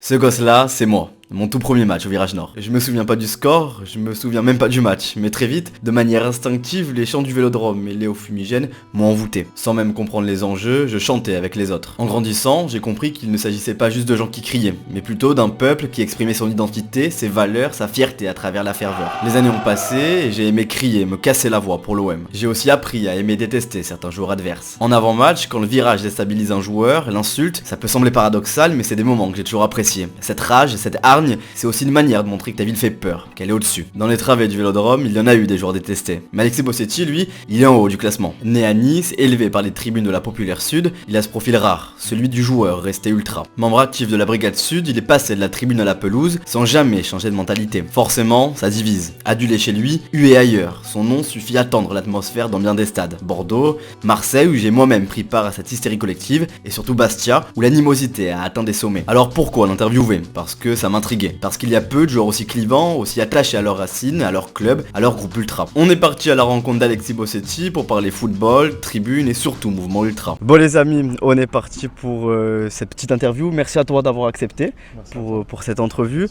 Ce gosse-là, c'est moi. Mon tout premier match au Virage Nord. Je me souviens pas du score, je me souviens même pas du match, mais très vite, de manière instinctive, les chants du Vélodrome et Léo Fumigène m'ont envoûté. Sans même comprendre les enjeux, je chantais avec les autres. En grandissant, j'ai compris qu'il ne s'agissait pas juste de gens qui criaient, mais plutôt d'un peuple qui exprimait son identité, ses valeurs, sa fierté à travers la ferveur. Les années ont passé et j'ai aimé crier, me casser la voix pour l'OM. J'ai aussi appris à aimer détester certains joueurs adverses. En avant-match, quand le virage déstabilise un joueur, l'insulte, ça peut sembler paradoxal, mais c'est des moments que j'ai toujours appréciés. Cette rage et cette hargne, c'est aussi une manière de montrer que ta ville fait peur, qu'elle est au-dessus. Dans les travées du Vélodrome, il y en a eu des joueurs détestés. Mais Alexis Bossetti, lui, il est en haut du classement. Né à Nice, élevé par les tribunes de la Populaire Sud, il a ce profil rare, celui du joueur resté ultra. Membre actif de la Brigade Sud, il est passé de la tribune à la pelouse sans jamais changer de mentalité. Forcément, ça divise. Adulé chez lui, hué ailleurs. Son nom suffit à tendre l'atmosphère dans bien des stades. Bordeaux, Marseille, où j'ai moi-même pris part à cette hystérie collective, et surtout Bastia, où l'animosité a atteint des sommets. Alors pourquoi l'interviewer? Parce que ça m'intriguait. Parce qu'il y a peu de joueurs aussi clivants, aussi attachés à leurs racines, à leur club, à leur groupe ultra. On est parti à la rencontre d'Alexis Bossetti pour parler football, tribune et surtout mouvement ultra. Bon les amis, on est parti pour cette petite interview. Merci à toi d'avoir accepté pour cette entrevue.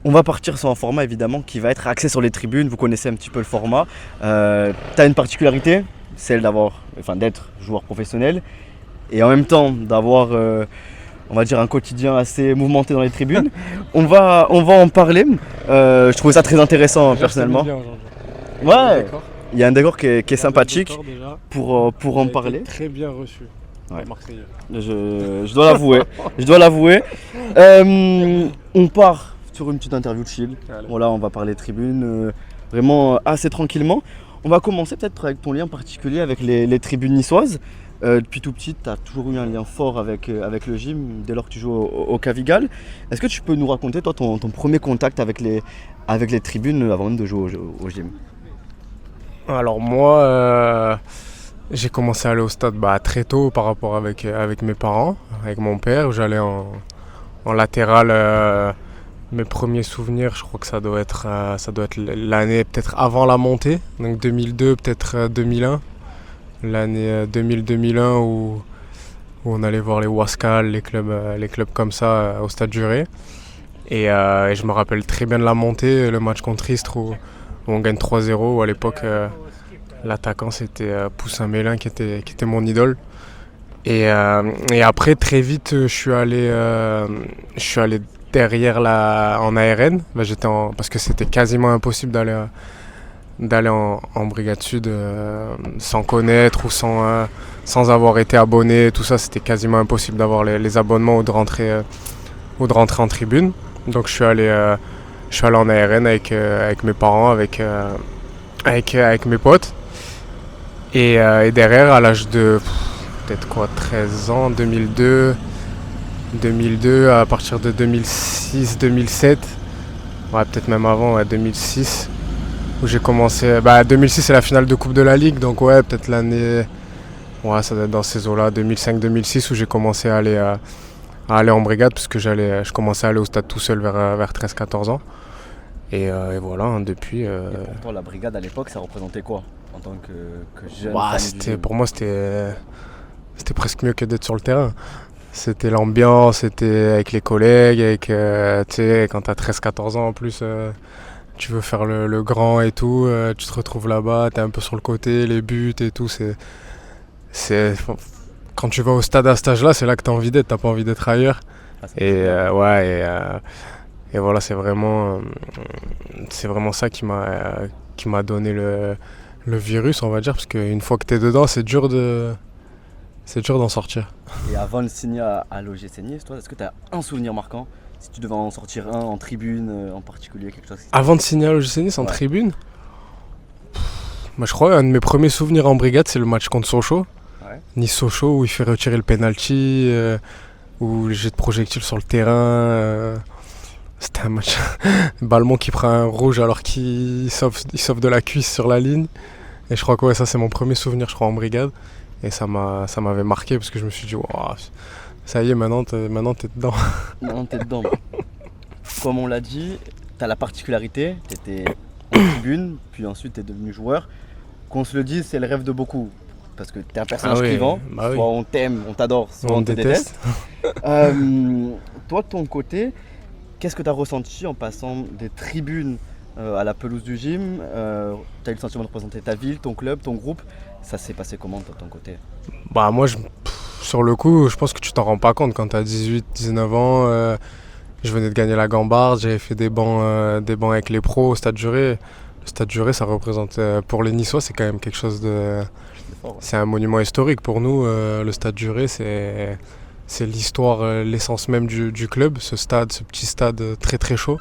On va partir sur un format évidemment qui va être axé sur les tribunes. Vous connaissez un petit peu le format. T'as une particularité, celle d'être joueur professionnel et en même temps d'avoir on va dire un quotidien assez mouvementé dans les tribunes. On va en parler. Je trouvais ça très intéressant personnellement. Ouais, il y a un décor qui est sympathique pour en parler. Très bien reçu. Ouais. Marseillais. Je dois l'avouer. On part sur une petite interview de chill. Voilà, on va parler tribunes vraiment assez tranquillement. On va commencer peut-être avec ton lien particulier avec les tribunes niçoises. Depuis tout petit, tu as toujours eu un lien fort avec le gym dès lors que tu joues au Cavigal. Est-ce que tu peux nous raconter toi ton premier contact avec les tribunes avant de jouer au gym? Alors moi, j'ai commencé à aller au stade très tôt par rapport avec mes parents, avec mon père. J'allais en latéral. Mes premiers souvenirs, je crois que ça doit être l'année peut-être avant la montée, donc 2002, peut-être 2001. L'année 2000-2001 où on allait voir les Wascal, les clubs comme ça au Stade Juré. Et je me rappelle très bien de la montée, le match contre Istres où on gagne 3-0. Où à l'époque, l'attaquant c'était Poussin Mélin qui était mon idole. Et après, très vite, je suis allé derrière en ARN. Parce que c'était quasiment impossible d'aller en Brigade Sud sans connaître ou sans avoir été abonné, tout ça c'était quasiment impossible d'avoir les abonnements ou de rentrer en tribune. Donc je suis allé en ARN avec mes parents, avec mes potes et derrière à l'âge de peut-être 13 ans, 2002 à partir de 2006-2007, ouais, peut-être même avant, 2006 où j'ai commencé. 2006 c'est la finale de Coupe de la Ligue, donc ouais, peut-être l'année, ouais, ça doit être dans ces eaux-là, 2005-2006 où j'ai commencé à aller en brigade parce que je commençais à aller au stade tout seul vers 13-14 ans. Et voilà, depuis. Et pour toi, la brigade à l'époque, ça représentait quoi en tant que jeune? Pour moi, c'était presque mieux que d'être sur le terrain. C'était l'ambiance, c'était avec les collègues, tu sais, quand t'as 13-14 ans en plus. Tu veux faire le grand et tout, tu te retrouves là-bas, t'es un peu sur le côté, les buts et tout, quand tu vas au stade à cet âge-là, c'est là que t'as envie d'être, t'as pas envie d'être ailleurs. Et voilà, c'est vraiment ça qui m'a donné le virus, on va dire, parce qu'une fois que t'es dedans, c'est dur d'en sortir. Et avant de signer à l'OGC Nice, toi, est-ce que t'as un souvenir marquant? Si tu devais en sortir un en tribune en particulier, quelque chose. Avant de signer à l'OGC Nice en tribune, moi je crois un de mes premiers souvenirs en brigade, c'est le match contre Sochaux. Ouais. Nice-Sochaux où il fait retirer le penalty, où les jets de projectiles sur le terrain. C'était un match. Balmont qui prend un rouge alors qu'il sauve de la cuisse sur la ligne. Et je crois que ça c'est mon premier souvenir, je crois, en brigade. Et ça m'avait marqué parce que je me suis dit, wow, ça y est, maintenant t'es dedans. Maintenant t'es dedans. Comme on l'a dit, t'as la particularité, t'étais en tribune, puis ensuite t'es devenu joueur. Qu'on se le dise, c'est le rêve de beaucoup. parce que t'es un personnage oui, clivant. bah oui. Soit on t'aime, on t'adore, soit On on te déteste. Toi, de ton côté, qu'est-ce que tu as ressenti en passant des tribunes à la pelouse du gym? Tu as eu le sentiment de représenter ta ville, ton club, ton groupe. Ça s'est passé comment, toi, de ton côté? Bah moi, sur le coup, je pense que tu t'en rends pas compte quand t'as 18, 19 ans. Je venais de gagner la Gambarde, j'avais fait des bancs avec les pros au Stade Duré. Le Stade Duré, ça représente, pour les Niçois, c'est quand même quelque chose de... C'est fort, ouais. C'est un monument historique pour nous. Le Stade Duré, c'est l'histoire, l'essence même du club, ce petit stade très très chaud.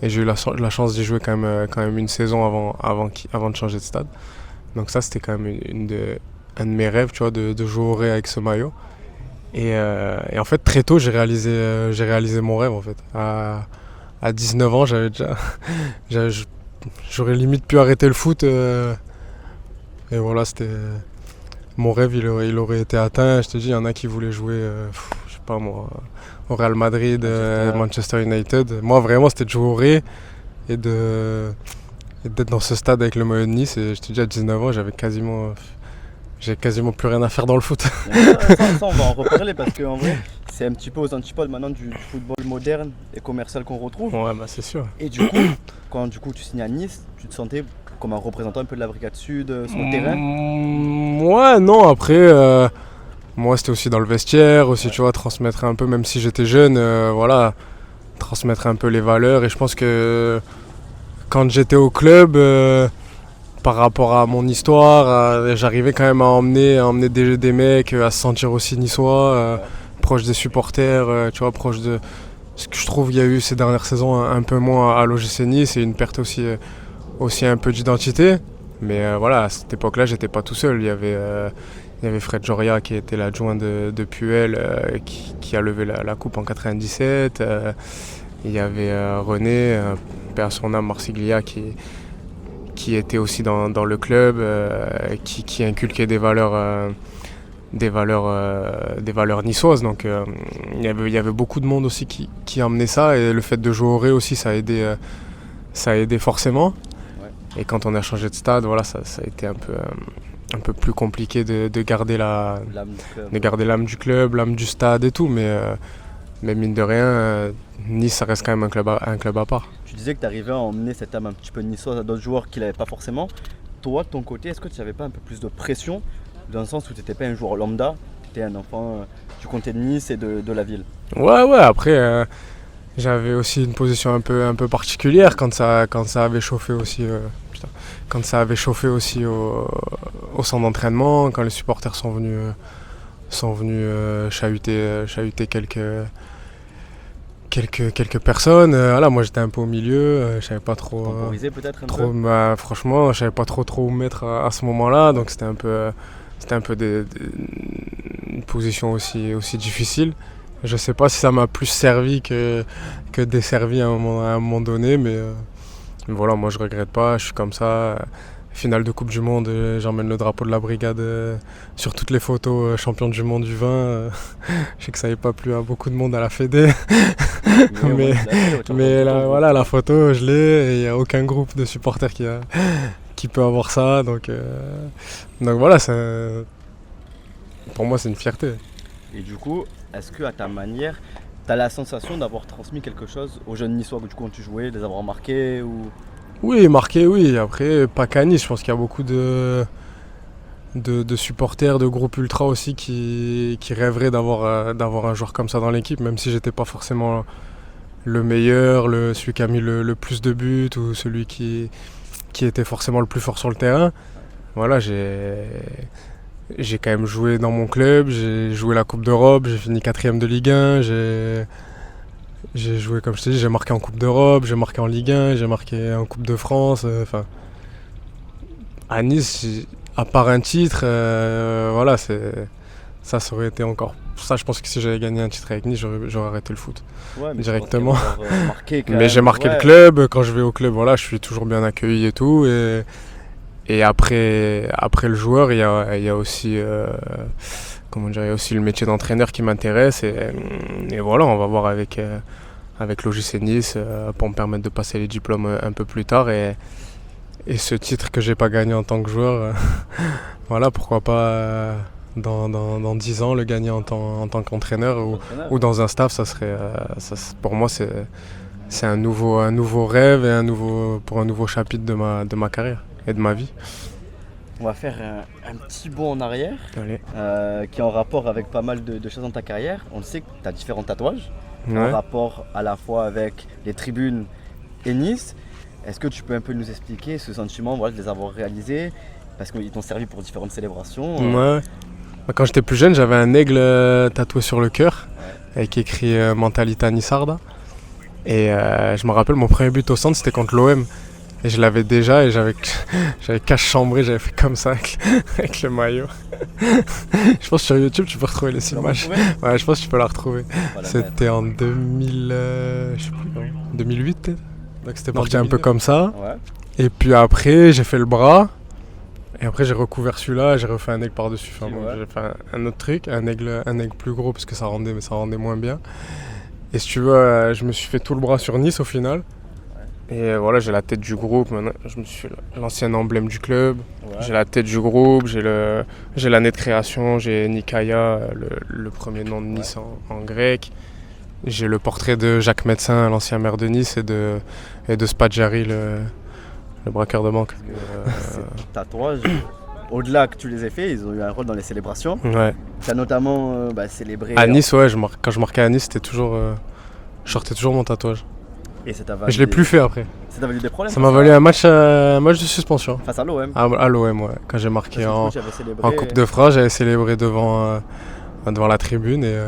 Et j'ai eu la chance d'y jouer quand même une saison avant de changer de stade. Donc ça, c'était quand même un de mes rêves, tu vois, de jouer au Ré avec ce maillot. Et en fait, très tôt, j'ai réalisé mon rêve, en fait. À 19 ans, j'aurais limite pu arrêter le foot. Et voilà, c'était... Mon rêve, il aurait été atteint. Je te dis, il y en a qui voulaient jouer, je sais pas moi, au Real Madrid, Manchester United. Moi, vraiment, c'était de jouer au Ré et d'être dans ce stade avec le maillot de Nice. Et je te dis, à 19 ans, j'avais quasiment plus rien à faire dans le foot. Ça, on va en reparler parce qu'en vrai, c'est un petit peu aux antipodes maintenant du football moderne et commercial qu'on retrouve. Ouais, bah c'est sûr. Et du coup, quand tu signes à Nice, tu te sentais comme un représentant un peu de la Brigade Sud sur le terrain? Ouais, non, après, moi c'était aussi dans le vestiaire, aussi, tu vois, transmettre un peu, même si j'étais jeune, voilà, transmettre un peu les valeurs. Et je pense que quand j'étais au club, par rapport à mon histoire, j'arrivais quand même à emmener des mecs à se sentir aussi niçois, proche des supporters, tu vois, proche de ce que je trouve qu'il y a eu ces dernières saisons un peu moins à l'OGC Nice, et une perte aussi un peu d'identité. Mais voilà, à cette époque-là, j'étais pas tout seul. Il y avait Fred Joria qui était l'adjoint de Puel, qui a levé la coupe en 97. Il y avait René, paix à son âme, Marsiglia, qui était aussi dans le club, qui inculquait des valeurs niçoises. Donc il y avait beaucoup de monde aussi qui emmenait ça, et le fait de jouer au Ré aussi, ça a aidé forcément. Ouais. Et quand on a changé de stade, voilà, ça a été un peu plus compliqué de garder l'âme du club, l'âme du stade et tout, mais mine de rien, Nice, ça reste quand même un club à part. Tu disais que tu arrivais à emmener cette âme un petit peu niçoise à d'autres joueurs qui ne l'avaient pas forcément. Toi, de ton côté, est-ce que tu n'avais pas un peu plus de pression, dans le sens où tu n'étais pas un joueur lambda, tu étais un enfant du comté de Nice et de la ville? Ouais, après, j'avais aussi une position un peu particulière quand ça avait chauffé aussi. Quand ça avait chauffé aussi au centre d'entraînement, quand les supporters sont venus chahuter quelques personnes. Voilà, moi j'étais un peu au milieu, je savais pas trop. Temporisé peut-être un peu. Bah, franchement, je savais pas trop où me mettre à ce moment-là, donc c'était un peu une position aussi difficile. Je sais pas si ça m'a plus servi que desservi à un moment donné, mais voilà, moi je regrette pas, je suis comme ça. Finale de Coupe du Monde, j'emmène le drapeau de la brigade sur toutes les photos, champion du monde du vin. Je sais que ça n'avait pas plu à beaucoup de monde à la Fédé. mais là, voilà, la photo, je l'ai, et il n'y a aucun groupe de supporters qui peut avoir ça. Donc voilà, pour moi c'est une fierté. Et du coup, est-ce que à ta manière, tu as la sensation d'avoir transmis quelque chose aux jeunes niçois du coup, quand tu jouais, de les avoir marqués ou... Oui, marqué, oui. Après, pas qu'à Nice, je pense qu'il y a beaucoup de supporters, de groupes ultra aussi qui rêveraient d'avoir un joueur comme ça dans l'équipe, même si j'étais pas forcément le meilleur, celui qui a mis le plus de buts, ou celui qui était forcément le plus fort sur le terrain. Voilà, j'ai quand même joué dans mon club, j'ai joué la Coupe d'Europe, j'ai fini 4ème de Ligue 1, j'ai joué, comme je t'ai dit, j'ai marqué en Coupe d'Europe, j'ai marqué en Ligue 1, j'ai marqué en Coupe de France. À Nice, à part un titre, voilà, ça aurait été encore... Ça, je pense que si j'avais gagné un titre avec Nice, j'aurais arrêté le foot directement. Mais j'ai marqué le club. Quand je vais au club, voilà, je suis toujours bien accueilli et tout. Et après le joueur, il y a aussi... comment dire, il y a aussi le métier d'entraîneur qui m'intéresse, et voilà, on va voir avec l'OGC Nice pour me permettre de passer les diplômes un peu plus tard, et Et ce titre que j'ai pas gagné en tant que joueur, voilà, pourquoi pas dans 10 ans le gagner en tant qu'entraîneur ou dans un staff, ça serait, pour moi c'est un nouveau rêve et pour un nouveau chapitre de ma carrière et de ma vie. On va faire un petit bond en arrière Allez. qui est en rapport avec pas mal de choses dans ta carrière. On le sait que tu as différents tatouages en Ouais. rapport à la fois avec les tribunes et Nice. Est-ce que tu peux un peu nous expliquer ce sentiment de les avoir réalisés parce qu'ils t'ont servi pour différentes célébrations Ouais. Quand j'étais plus jeune, j'avais un aigle tatoué sur le cœur avec écrit Mentalita Nissarda. Et je me rappelle mon premier but au centre, c'était contre l'OM. Et je l'avais déjà et j'avais cache-chambré, j'avais fait comme ça avec le maillot. Je pense que sur YouTube tu peux retrouver les images. Ouais, je pense que tu peux la retrouver. C'était en 2000, je sais plus, 2008 peut-être. Donc c'était parti un peu comme ça. Ouais. Et puis après j'ai fait le bras. Et après j'ai recouvert celui-là et j'ai refait un aigle par-dessus. Enfin, bon, j'ai fait un autre truc, un aigle plus gros parce que ça rendait moins bien. Et si tu veux, je me suis fait tout le bras sur Nice au final. Et voilà, j'ai la tête du groupe, maintenant je me suis fait l'ancien emblème du club, j'ai la tête du groupe, j'ai l'année de création, j'ai Nikaya, le premier nom de Nice en grec, j'ai le portrait de Jacques Médecin, l'ancien maire de Nice, et de Spadjari, le braqueur de banque. Ces tatouages, au-delà que tu les aies faits, ils ont eu un rôle dans les célébrations. Ouais. Tu as notamment célébré... À Nice, ouais, quand je marquais à Nice, c'était toujours, je sortais toujours mon tatouage. Et ça t'a Mais je l'ai plus fait après. Ça t'a valu des problèmes? Ça m'a valu un match de suspension. Face à l'OM? À l'OM, ouais. Quand j'ai marqué en célébré... Coupe de France, j'avais célébré devant la tribune et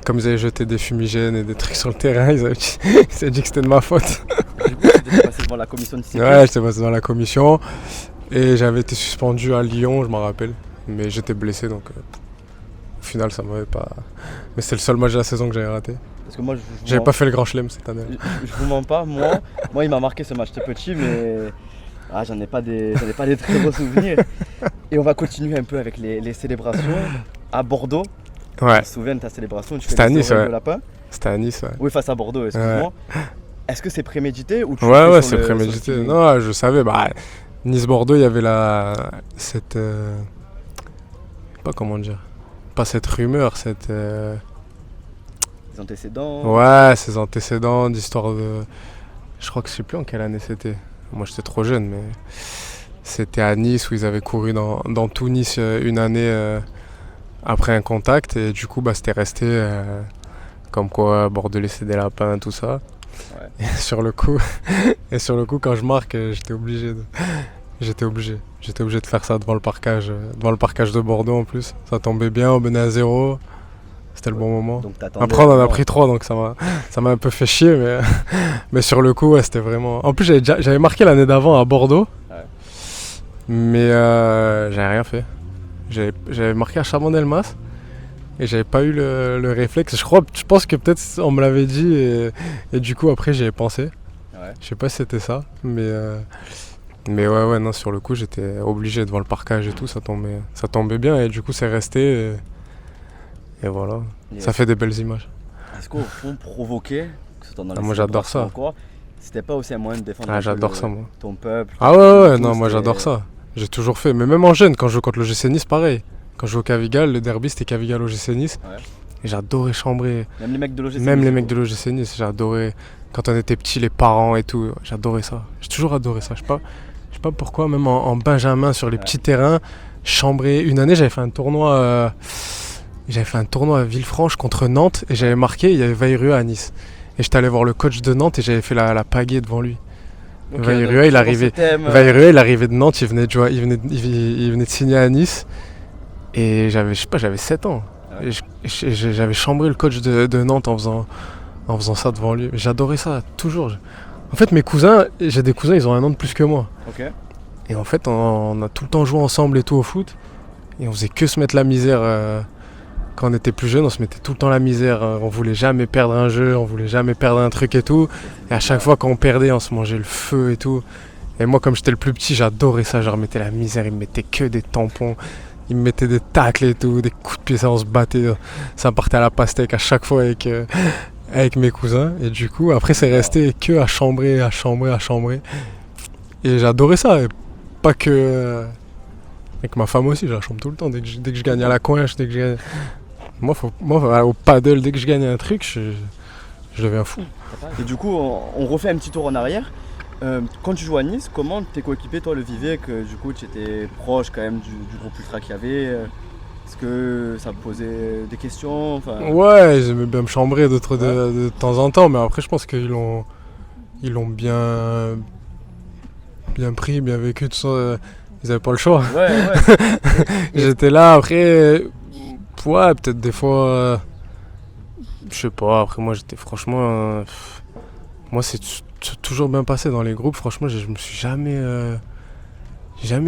comme ils avaient jeté des fumigènes et des trucs sur le terrain, ils avaient dit que c'était de ma faute. Du coup, tu étais passé devant la commission de discipline? Ouais, j'étais passé dans la commission et j'avais été suspendu à Lyon, je m'en rappelle. Mais j'étais blessé donc au final ça m'avait pas... Mais c'est le seul match de la saison que j'avais raté. Parce que moi, j'avais pas fait le grand chelem cette année. Je vous mens pas, moi il m'a marqué ce match. J'étais petit, mais j'en ai pas des très beaux souvenirs. Et on va continuer un peu avec les célébrations à Bordeaux. Ouais. Je me souviens de ta célébration, tu C'était à fais Nice, le lapin. C'était à Nice, ouais. Oui, face à Bordeaux, excuse-moi. Ouais. Est-ce que c'est prémédité ou tu Ouais, c'est prémédité. Non, je savais. Nice-Bordeaux, il y avait cette... pas comment dire. Pas cette rumeur, cette... Ces antécédents. Ouais, ces antécédents d'histoire de... Je crois que je sais plus en quelle année c'était. Moi j'étais trop jeune, mais c'était à Nice où ils avaient couru dans tout Nice une année après un contact et du coup c'était resté comme quoi Bordelais c'est des lapins, tout ça. Ouais. Et sur le coup quand je marque, j'étais obligé de faire ça devant le parcage de Bordeaux en plus. Ça tombait bien, on menait à 0. C'était le bon moment. Après on en a pris 3 donc ça m'a un peu fait chier mais sur le coup c'était vraiment... En plus j'avais marqué l'année d'avant à Bordeaux. Ouais. Mais j'avais rien fait. J'avais marqué à Chabannes-Delmas et j'avais pas eu le réflexe. Je pense que peut-être on me l'avait dit et du coup après j'y ai pensé. Ouais. Je sais pas si c'était ça mais ouais non, sur le coup j'étais obligé devant le parcage et tout, ça tombait bien et du coup c'est resté et voilà, ça fait des belles images. Est-ce qu'au fond provoquer, que ce soit dans les moi j'adore ça. C'était pas aussi un moyen de défendre j'adore ça, moi. Ton peuple? Ouais, non, moi j'adore ça. J'ai toujours fait, mais même en jeune, quand je jouais contre le GC Nice, pareil. Quand je jouais au Cavigal, le derby c'était Cavigal au GC Nice. Ouais. Et j'adorais chambrer. Même les mecs de l'OGC Nice. Même les mecs de l'OGC Nice, j'adorais. Quand on était petits, les parents et tout, j'adorais ça. J'ai toujours adoré ça. Je sais pas pourquoi, même en Benjamin, sur les petits terrains, chambrer. Une année, j'avais fait un tournoi à Villefranche contre Nantes et j'avais marqué, il y avait Vairua à Nice. Et j'étais allé voir le coach de Nantes et j'avais fait la pagaie devant lui. Okay, Vairua, il arrivait de Nantes, il venait de signer à Nice. Et j'avais 7 ans. Ouais. Et j'avais chambré le coach de Nantes en faisant ça devant lui. J'adorais ça, toujours. En fait, j'ai des cousins, ils ont un an de plus que moi. Okay. Et en fait, on a tout le temps joué ensemble et tout au foot. Et on faisait que se mettre la misère. Quand on était plus jeune, on se mettait tout le temps la misère. On voulait jamais perdre un jeu, on voulait jamais perdre un truc et tout. Et à chaque fois qu'on perdait, on se mangeait le feu et tout. Et moi, comme j'étais le plus petit, j'adorais ça. Je remettais la misère, ils me mettaient que des tampons. Ils me mettaient des tacles et tout, des coups de pied, ça on se battait. Ça partait à la pastèque à chaque fois avec mes cousins. Et du coup, après, c'est resté que à chambrer. Et j'adorais ça. Et pas que... avec ma femme aussi, je la chante tout le temps. Dès que je gagne à la coinche, dès que je gagne... Moi, au paddle, dès que je gagne un truc, je deviens fou. Et du coup, on refait un petit tour en arrière. Quand tu joues à Nice, comment tes coéquipiers, toi, le vivaient, que du coup, tu étais proche quand même du groupe ultra qu'il y avait Est-ce que ça me posait des questions Ouais, ils aimaient bien me chambrer de temps en temps, mais après, je pense qu'ils l'ont bien pris, bien vécu, tout ça. Ils avaient pas le choix. Ouais. J'étais là, après, ouais, peut-être des fois, je sais pas, après moi, j'étais franchement, moi, c'est toujours bien passé dans les groupes, franchement, je me suis jamais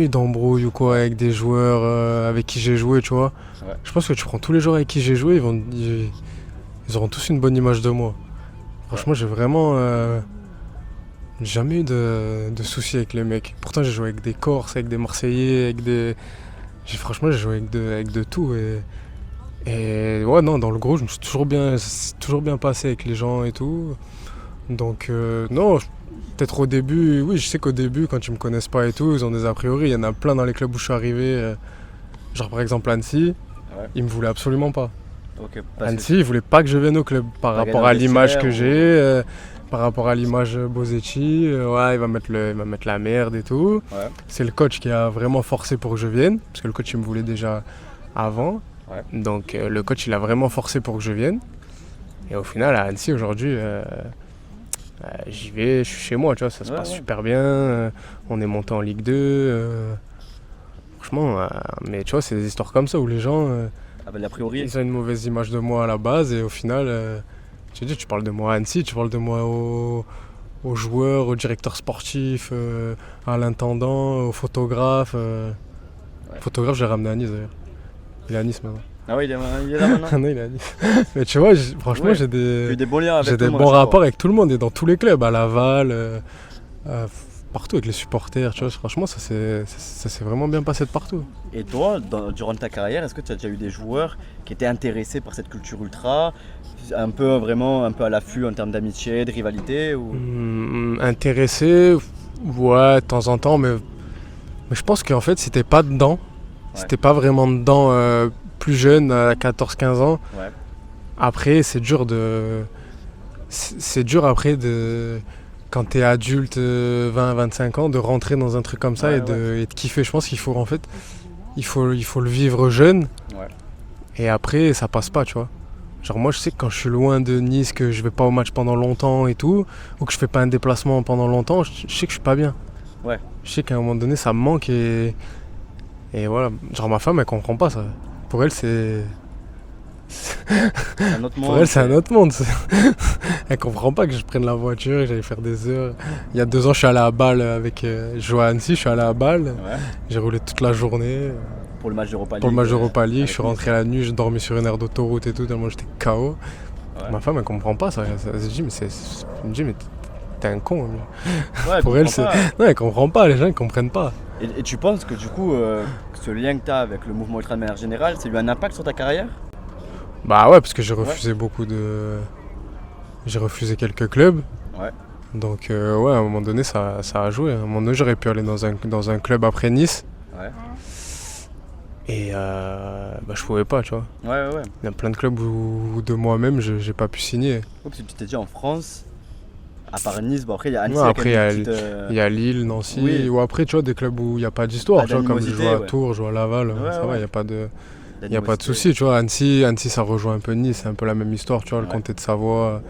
eu d'embrouille ou quoi avec des joueurs avec qui j'ai joué, tu vois. Ouais. Je pense que tu prends tous les joueurs avec qui j'ai joué, ils auront tous une bonne image de moi. Franchement, j'ai vraiment jamais eu de soucis avec les mecs. Pourtant, j'ai joué avec des Corses, avec des Marseillais, franchement, j'ai joué avec de tout. Et ouais, non, dans le groupe, c'est toujours bien passé avec les gens et tout. Donc, non, peut-être au début, oui, je sais qu'au début, quand ils me connaissent pas et tout, ils ont des a priori. Il y en a plein dans les clubs où je suis arrivé. Genre, par exemple, Annecy, ils me voulaient absolument pas. Okay, Annecy, ils voulaient pas que je vienne au club par rapport à l'image que j'ai. Par rapport à l'image Bosetti, ouais, il va mettre la merde et tout. Ouais. C'est le coach qui a vraiment forcé pour que je vienne, parce que le coach il me voulait déjà avant. Ouais. Donc le coach il a vraiment forcé pour que je vienne. Et au final à Annecy aujourd'hui, j'y vais, je suis chez moi, tu vois, ça se passe super bien. On est monté en Ligue 2. Franchement, mais tu vois, c'est des histoires comme ça où les gens, a priori, ils ont une mauvaise image de moi à la base et au final... tu parles de moi à Annecy, tu parles de moi aux joueurs, au directeur sportif, à l'intendant, au photographe. Photographe, j'ai ramené à Nice d'ailleurs. Il est à Nice maintenant. Ah oui, il est là maintenant. Non, il est à Nice. Mais tu vois, franchement, j'ai des bons liens avec j'ai des bons rapports avec tout le monde et dans tous les clubs, à Laval, partout avec les supporters. Tu vois, franchement, ça s'est vraiment bien passé de partout. Et toi, durant ta carrière, est-ce que tu as déjà eu des joueurs qui étaient intéressés par cette culture ultra, un peu à l'affût en termes d'amitié, de rivalité ou... Intéressé, ouais, de temps en temps, mais je pense qu'en fait, si t'es pas dedans, si t'es pas vraiment dedans plus jeune, à 14-15 ans, après, c'est dur après quand t'es adulte, 20-25 ans, de rentrer dans un truc comme ça et de kiffer. Je pense qu'il faut, en fait, il faut le vivre jeune, et après, ça passe pas, tu vois. Genre moi je sais que quand je suis loin de Nice, que je vais pas au match pendant longtemps et tout, ou que je fais pas un déplacement pendant longtemps, je sais que je suis pas bien. Ouais. Je sais qu'à un moment donné ça me manque et voilà. Genre ma femme elle comprend pas ça. Pour elle c'est... un autre monde. Pour elle c'est un autre monde. Elle comprend pas que je prenne la voiture, que j'aille faire des heures. Il y a 2 ans je suis allé à Bâle je jouais à Annecy, je suis allé à Bâle. J'ai roulé toute la journée. Pour le match d'Europa League. Pour le match d'Europa League, je suis rentré la nuit, j'ai dormi sur une aire d'autoroute et tout, tellement j'étais KO. Ma femme elle comprend pas ça. Elle me dit mais t'es un con. Pour elle c'est... Non, elle comprend pas, les gens ils comprennent pas. Et tu penses que du coup, ce lien que t'as avec le mouvement ultra de manière générale, ça a eu un impact sur ta carrière ? Bah ouais, parce que j'ai refusé J'ai refusé quelques clubs. Ouais. Donc à un moment donné ça a joué. À un moment donné j'aurais pu aller dans un club après Nice. Ouais. Et je pouvais pas, tu vois. Ouais. Il y a plein de clubs où de moi-même j'ai pas pu signer. Parce que tu t'es dit en France, à part Nice, après il y a Annecy. Après il y a Lille, Nancy, ou après tu vois des clubs où il n'y a pas d'histoire, tu vois, comme je joue à Tours, je joue à Laval, ça va, il n'y a pas de... Il n'y a pas de souci, tu vois. Annecy ça rejoint un peu Nice, c'est un peu la même histoire, tu vois, le comté de Savoie.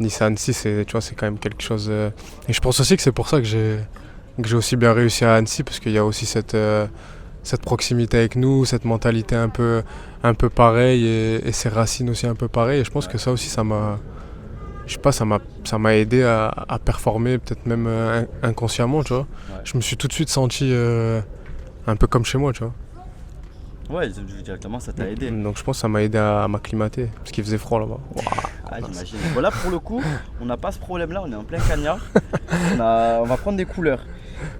Nice à Annecy, c'est quand même quelque chose... Et je pense aussi que c'est pour ça que j'ai aussi bien réussi à Annecy, parce qu'il y a aussi cette proximité avec nous, cette mentalité un peu pareille et ces racines aussi un peu pareilles. Et je pense que ça aussi, ça m'a aidé à performer, peut-être même inconsciemment, tu vois. Je me suis tout de suite senti un peu comme chez moi, tu vois. Ouais, directement ça t'a aidé. Donc je pense que ça m'a aidé à m'acclimater, parce qu'il faisait froid là-bas. J'imagine. Voilà, pour le coup, on n'a pas ce problème-là, on est en plein cagnard. On va prendre des couleurs.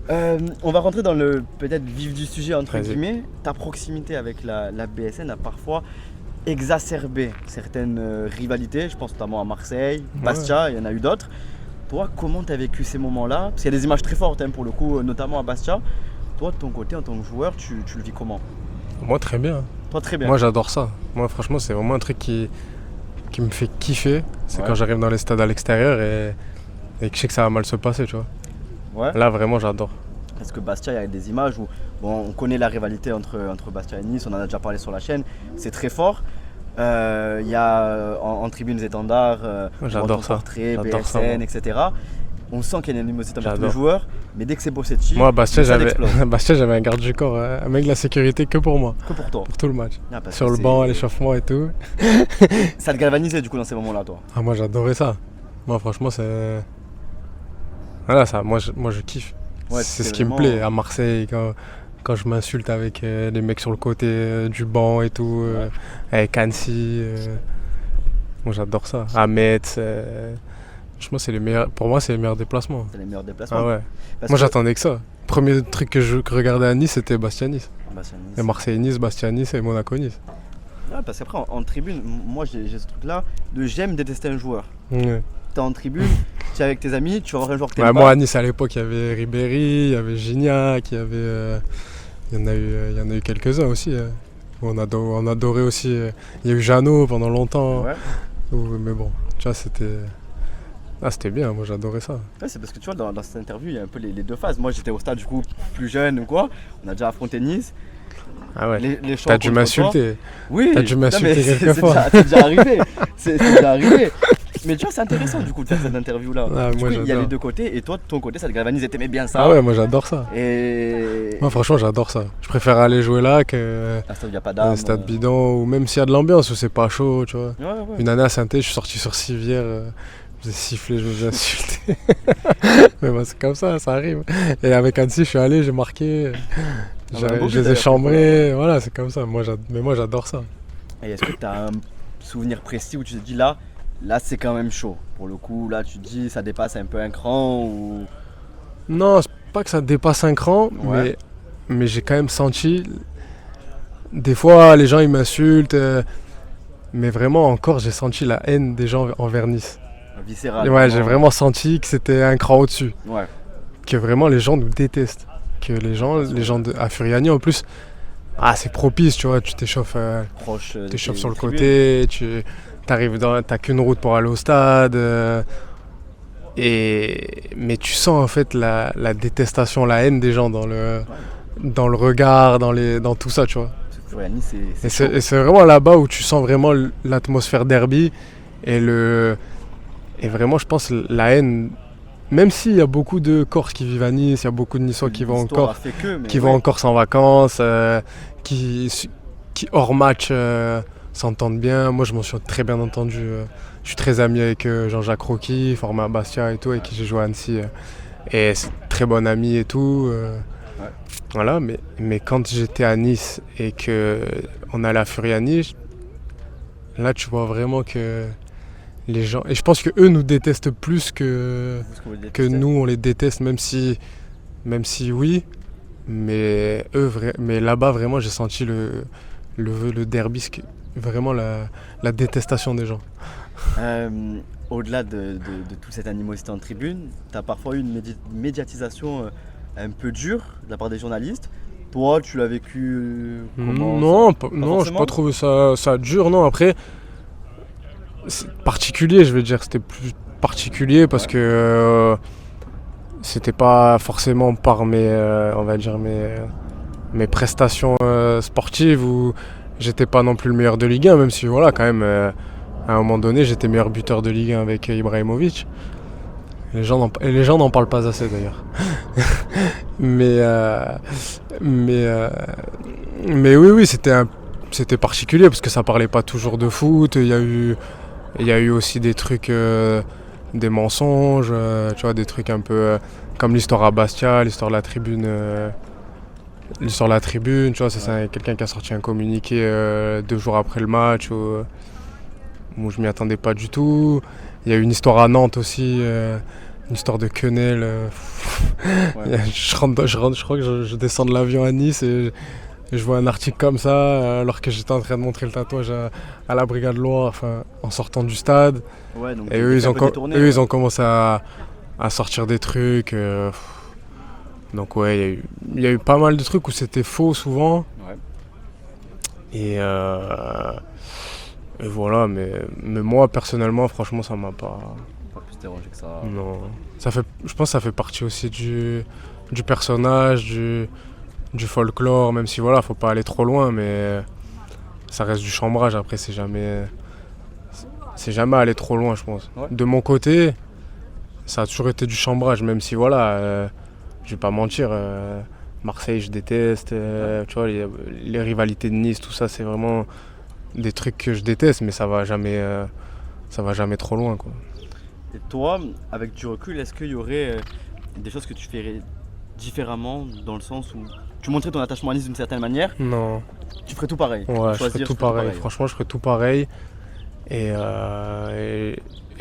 On va rentrer dans le peut-être vif du sujet entre guillemets. Ta proximité avec la BSN a parfois exacerbé certaines rivalités. Je pense notamment à Marseille, Bastia, il y en a eu d'autres. Toi, comment tu as vécu ces moments-là? Parce qu'il y a des images très fortes pour le coup, notamment à Bastia. Toi, de ton côté, en tant que joueur, tu le vis comment? Moi, très bien. Toi, très bien. Moi, j'adore ça. Moi, franchement, c'est vraiment un truc qui me fait kiffer. C'est quand j'arrive dans les stades à l'extérieur et que je sais que ça va mal se passer, tu vois. Ouais. Là, vraiment, j'adore. Parce que Bastia, il y a des images où on connaît la rivalité entre Bastia et Nice, on en a déjà parlé sur la chaîne, c'est très fort. Il y a en tribune des étendards, j'adore ça. portrait, J'adore ça, BSN, moi. etc. On sent qu'il y a une animosité entre les J'adore. joueurs, mais dès que c'est Bossetti, Moi, à Bastia, ça explose. j'avais un garde du corps, un mec de la sécurité que pour moi, Que pour toi. pour tout le match. Ah, parce Sur que le banc, à l'échauffement et tout. Ça te galvanisait du coup dans ces moments-là, toi. Ah, moi, j'adorais ça. Moi, franchement, c'est. Voilà, ça, moi, je kiffe. Ouais, c'est ce c'était qui me vraiment- plaît à Marseille, quand je m'insulte avec les mecs sur le côté du banc et tout, avec Annecy. Moi, j'adore ça. À Metz. Franchement, pour moi, c'est les meilleurs déplacements. C'est les meilleurs déplacements. Ah ouais. Parce Moi, que- j'attendais que ça. Premier truc que je regardais à Nice, c'était Bastia-Nice. Bastia, Nice. Et Marseille-Nice, Bastia-Nice et Monaco-Nice. Ouais, parce qu'après, en tribune, moi j'ai ce truc-là de j'aime détester un joueur. Ouais. T'es en tribune, tu es avec tes amis, tu vas voir un joueur que t'aimes Ouais, pas. moi, à Nice, à l'époque, il y avait Ribéry, il y avait Gignac, il y avait. Il y en a eu quelques-uns aussi. On adorait aussi. Il y a eu Jeannot pendant longtemps. Ouais. Mais bon, tu vois, c'était. Ah, c'était bien, moi j'adorais ça. Ouais, c'est parce que tu vois, dans cette interview, il y a un peu les deux phases. Moi, j'étais au stade, du coup, plus jeune ou quoi. On a déjà affronté Nice. Ah ouais. Les chants T'as dû contre toi. m'insulter. Oui, T'as dû non, m'insulter mais quelques fois. C'est déjà arrivé. C'est déjà arrivé. Mais tu vois, c'est intéressant du coup de faire cette interview-là. Ah, Du moi, coup, il y a j'adore. les deux côtés. Et toi, de ton côté, ça te galvanise et t'aimais bien ça. Ah ouais, moi j'adore ça. Et. Moi franchement, j'adore ça. Je préfère aller jouer là que Un stade, il n'y a pas dans d'âme. un stade bidon, ou même s'il y a de l'ambiance, où c'est pas chaud, tu vois. Ouais, ouais. Une année à Saint-Étienne, je suis sorti sur Civière, je me faisais siffler, je me faisais insulter. Mais bon, c'est comme ça arrive. Et avec Annecy, je suis allé, j'ai marqué, Ah bah, un beau je but, les ai d'ailleurs, chambrés, voilà, c'est comme ça. Mais moi j'adore ça. Et est-ce que tu as un souvenir précis où tu te dis là c'est quand même chaud. Pour le coup, là tu te dis ça dépasse un peu un cran ou. Non, c'est pas que ça dépasse un cran, Ouais. mais j'ai quand même senti. Des fois, les gens ils m'insultent, mais vraiment encore, j'ai senti la haine des gens envers Nice. Viscéral. Ouais, j'ai vraiment senti que c'était un cran au-dessus. Ouais. Que vraiment les gens nous détestent. Que les gens à Furiani en plus, c'est propice, tu vois, tu t'échauffes. Proche. T'échauffes des sur le tribunes. côté, t'as qu'une route pour aller au stade. Mais tu sens en fait la détestation, la haine des gens dans le regard, dans tout ça, tu vois. Furiani, c'est Et chaud. c'est vraiment là-bas où tu sens vraiment l'atmosphère derby et vraiment je pense la haine. Même s'il y a beaucoup de Corses qui vivent à Nice, il y a beaucoup de Niçois qui vont L'histoire encore a fait que, mais qui ouais. vont en Corse en vacances, qui hors match s'entendent bien. Moi, je m'en suis très bien entendu. Je suis très ami avec Jean-Jacques Rocky, formé à Bastia et tout, avec qui j'ai joué à Annecy. Et c'est très bon ami et tout. Voilà, mais quand j'étais à Nice et qu'on allait à Furiani, là, tu vois vraiment que les gens... Et je pense qu'eux nous détestent plus que nous, on les déteste, même si oui. Mais mais là-bas, vraiment, j'ai senti le derby, vraiment la détestation des gens. Au-delà de toute cette animosité en tribune, tu as parfois eu une médiatisation un peu dure de la part des journalistes. Toi, tu l'as vécu comment? Non, Pas non, je n'ai forcément pas trouvé ça dur. Non, après, c'est particulier, je vais dire. C'était plus particulier parce que c'était pas forcément par on va dire mes prestations sportives où j'étais pas non plus le meilleur de Ligue 1, même si voilà, quand même, à un moment donné, j'étais meilleur buteur de Ligue 1 avec Ibrahimovic. Les gens n'en parlent pas assez d'ailleurs. mais oui, c'était particulier parce que ça parlait pas toujours de foot. Il y a eu aussi des trucs, des mensonges, tu vois, des trucs un peu comme l'histoire à Bastia, l'histoire de la tribune. L'histoire de la tribune, tu vois, c'est quelqu'un qui a sorti un communiqué 2 jours après le match où je m'y attendais pas du tout. Il y a eu une histoire à Nantes aussi, une histoire de quenelle. Ouais. Je crois que je descends de l'avion à Nice et je vois un article comme ça alors que j'étais en train de montrer le tatouage à la Brigade Loire, enfin, en sortant du stade. Ouais, donc Et eux, ils ont commencé à sortir des trucs. Donc ouais, il y a eu pas mal de trucs où c'était faux souvent. Ouais. Et voilà, mais moi personnellement, franchement, ça m'a pas. Pas plus dérangé que ça. Non. Je pense que ça fait partie aussi du personnage, du folklore, même si voilà, faut pas aller trop loin, mais ça reste du chambrage. Après, c'est jamais aller trop loin, je pense. Ouais. De mon côté, ça a toujours été du chambrage, même si voilà, je vais pas mentir. Marseille, je déteste. Tu vois, les rivalités de Nice, tout ça, c'est vraiment des trucs que je déteste, mais ça va jamais trop loin, quoi. Et toi, avec du recul, est-ce qu'il y aurait des choses que tu ferais différemment, dans le sens où tu montrais ton attachement à Nice d'une certaine manière, Non. tu ferais tout pareil? Ouais, je ferais tout pareil. Franchement, je ferais tout pareil. Et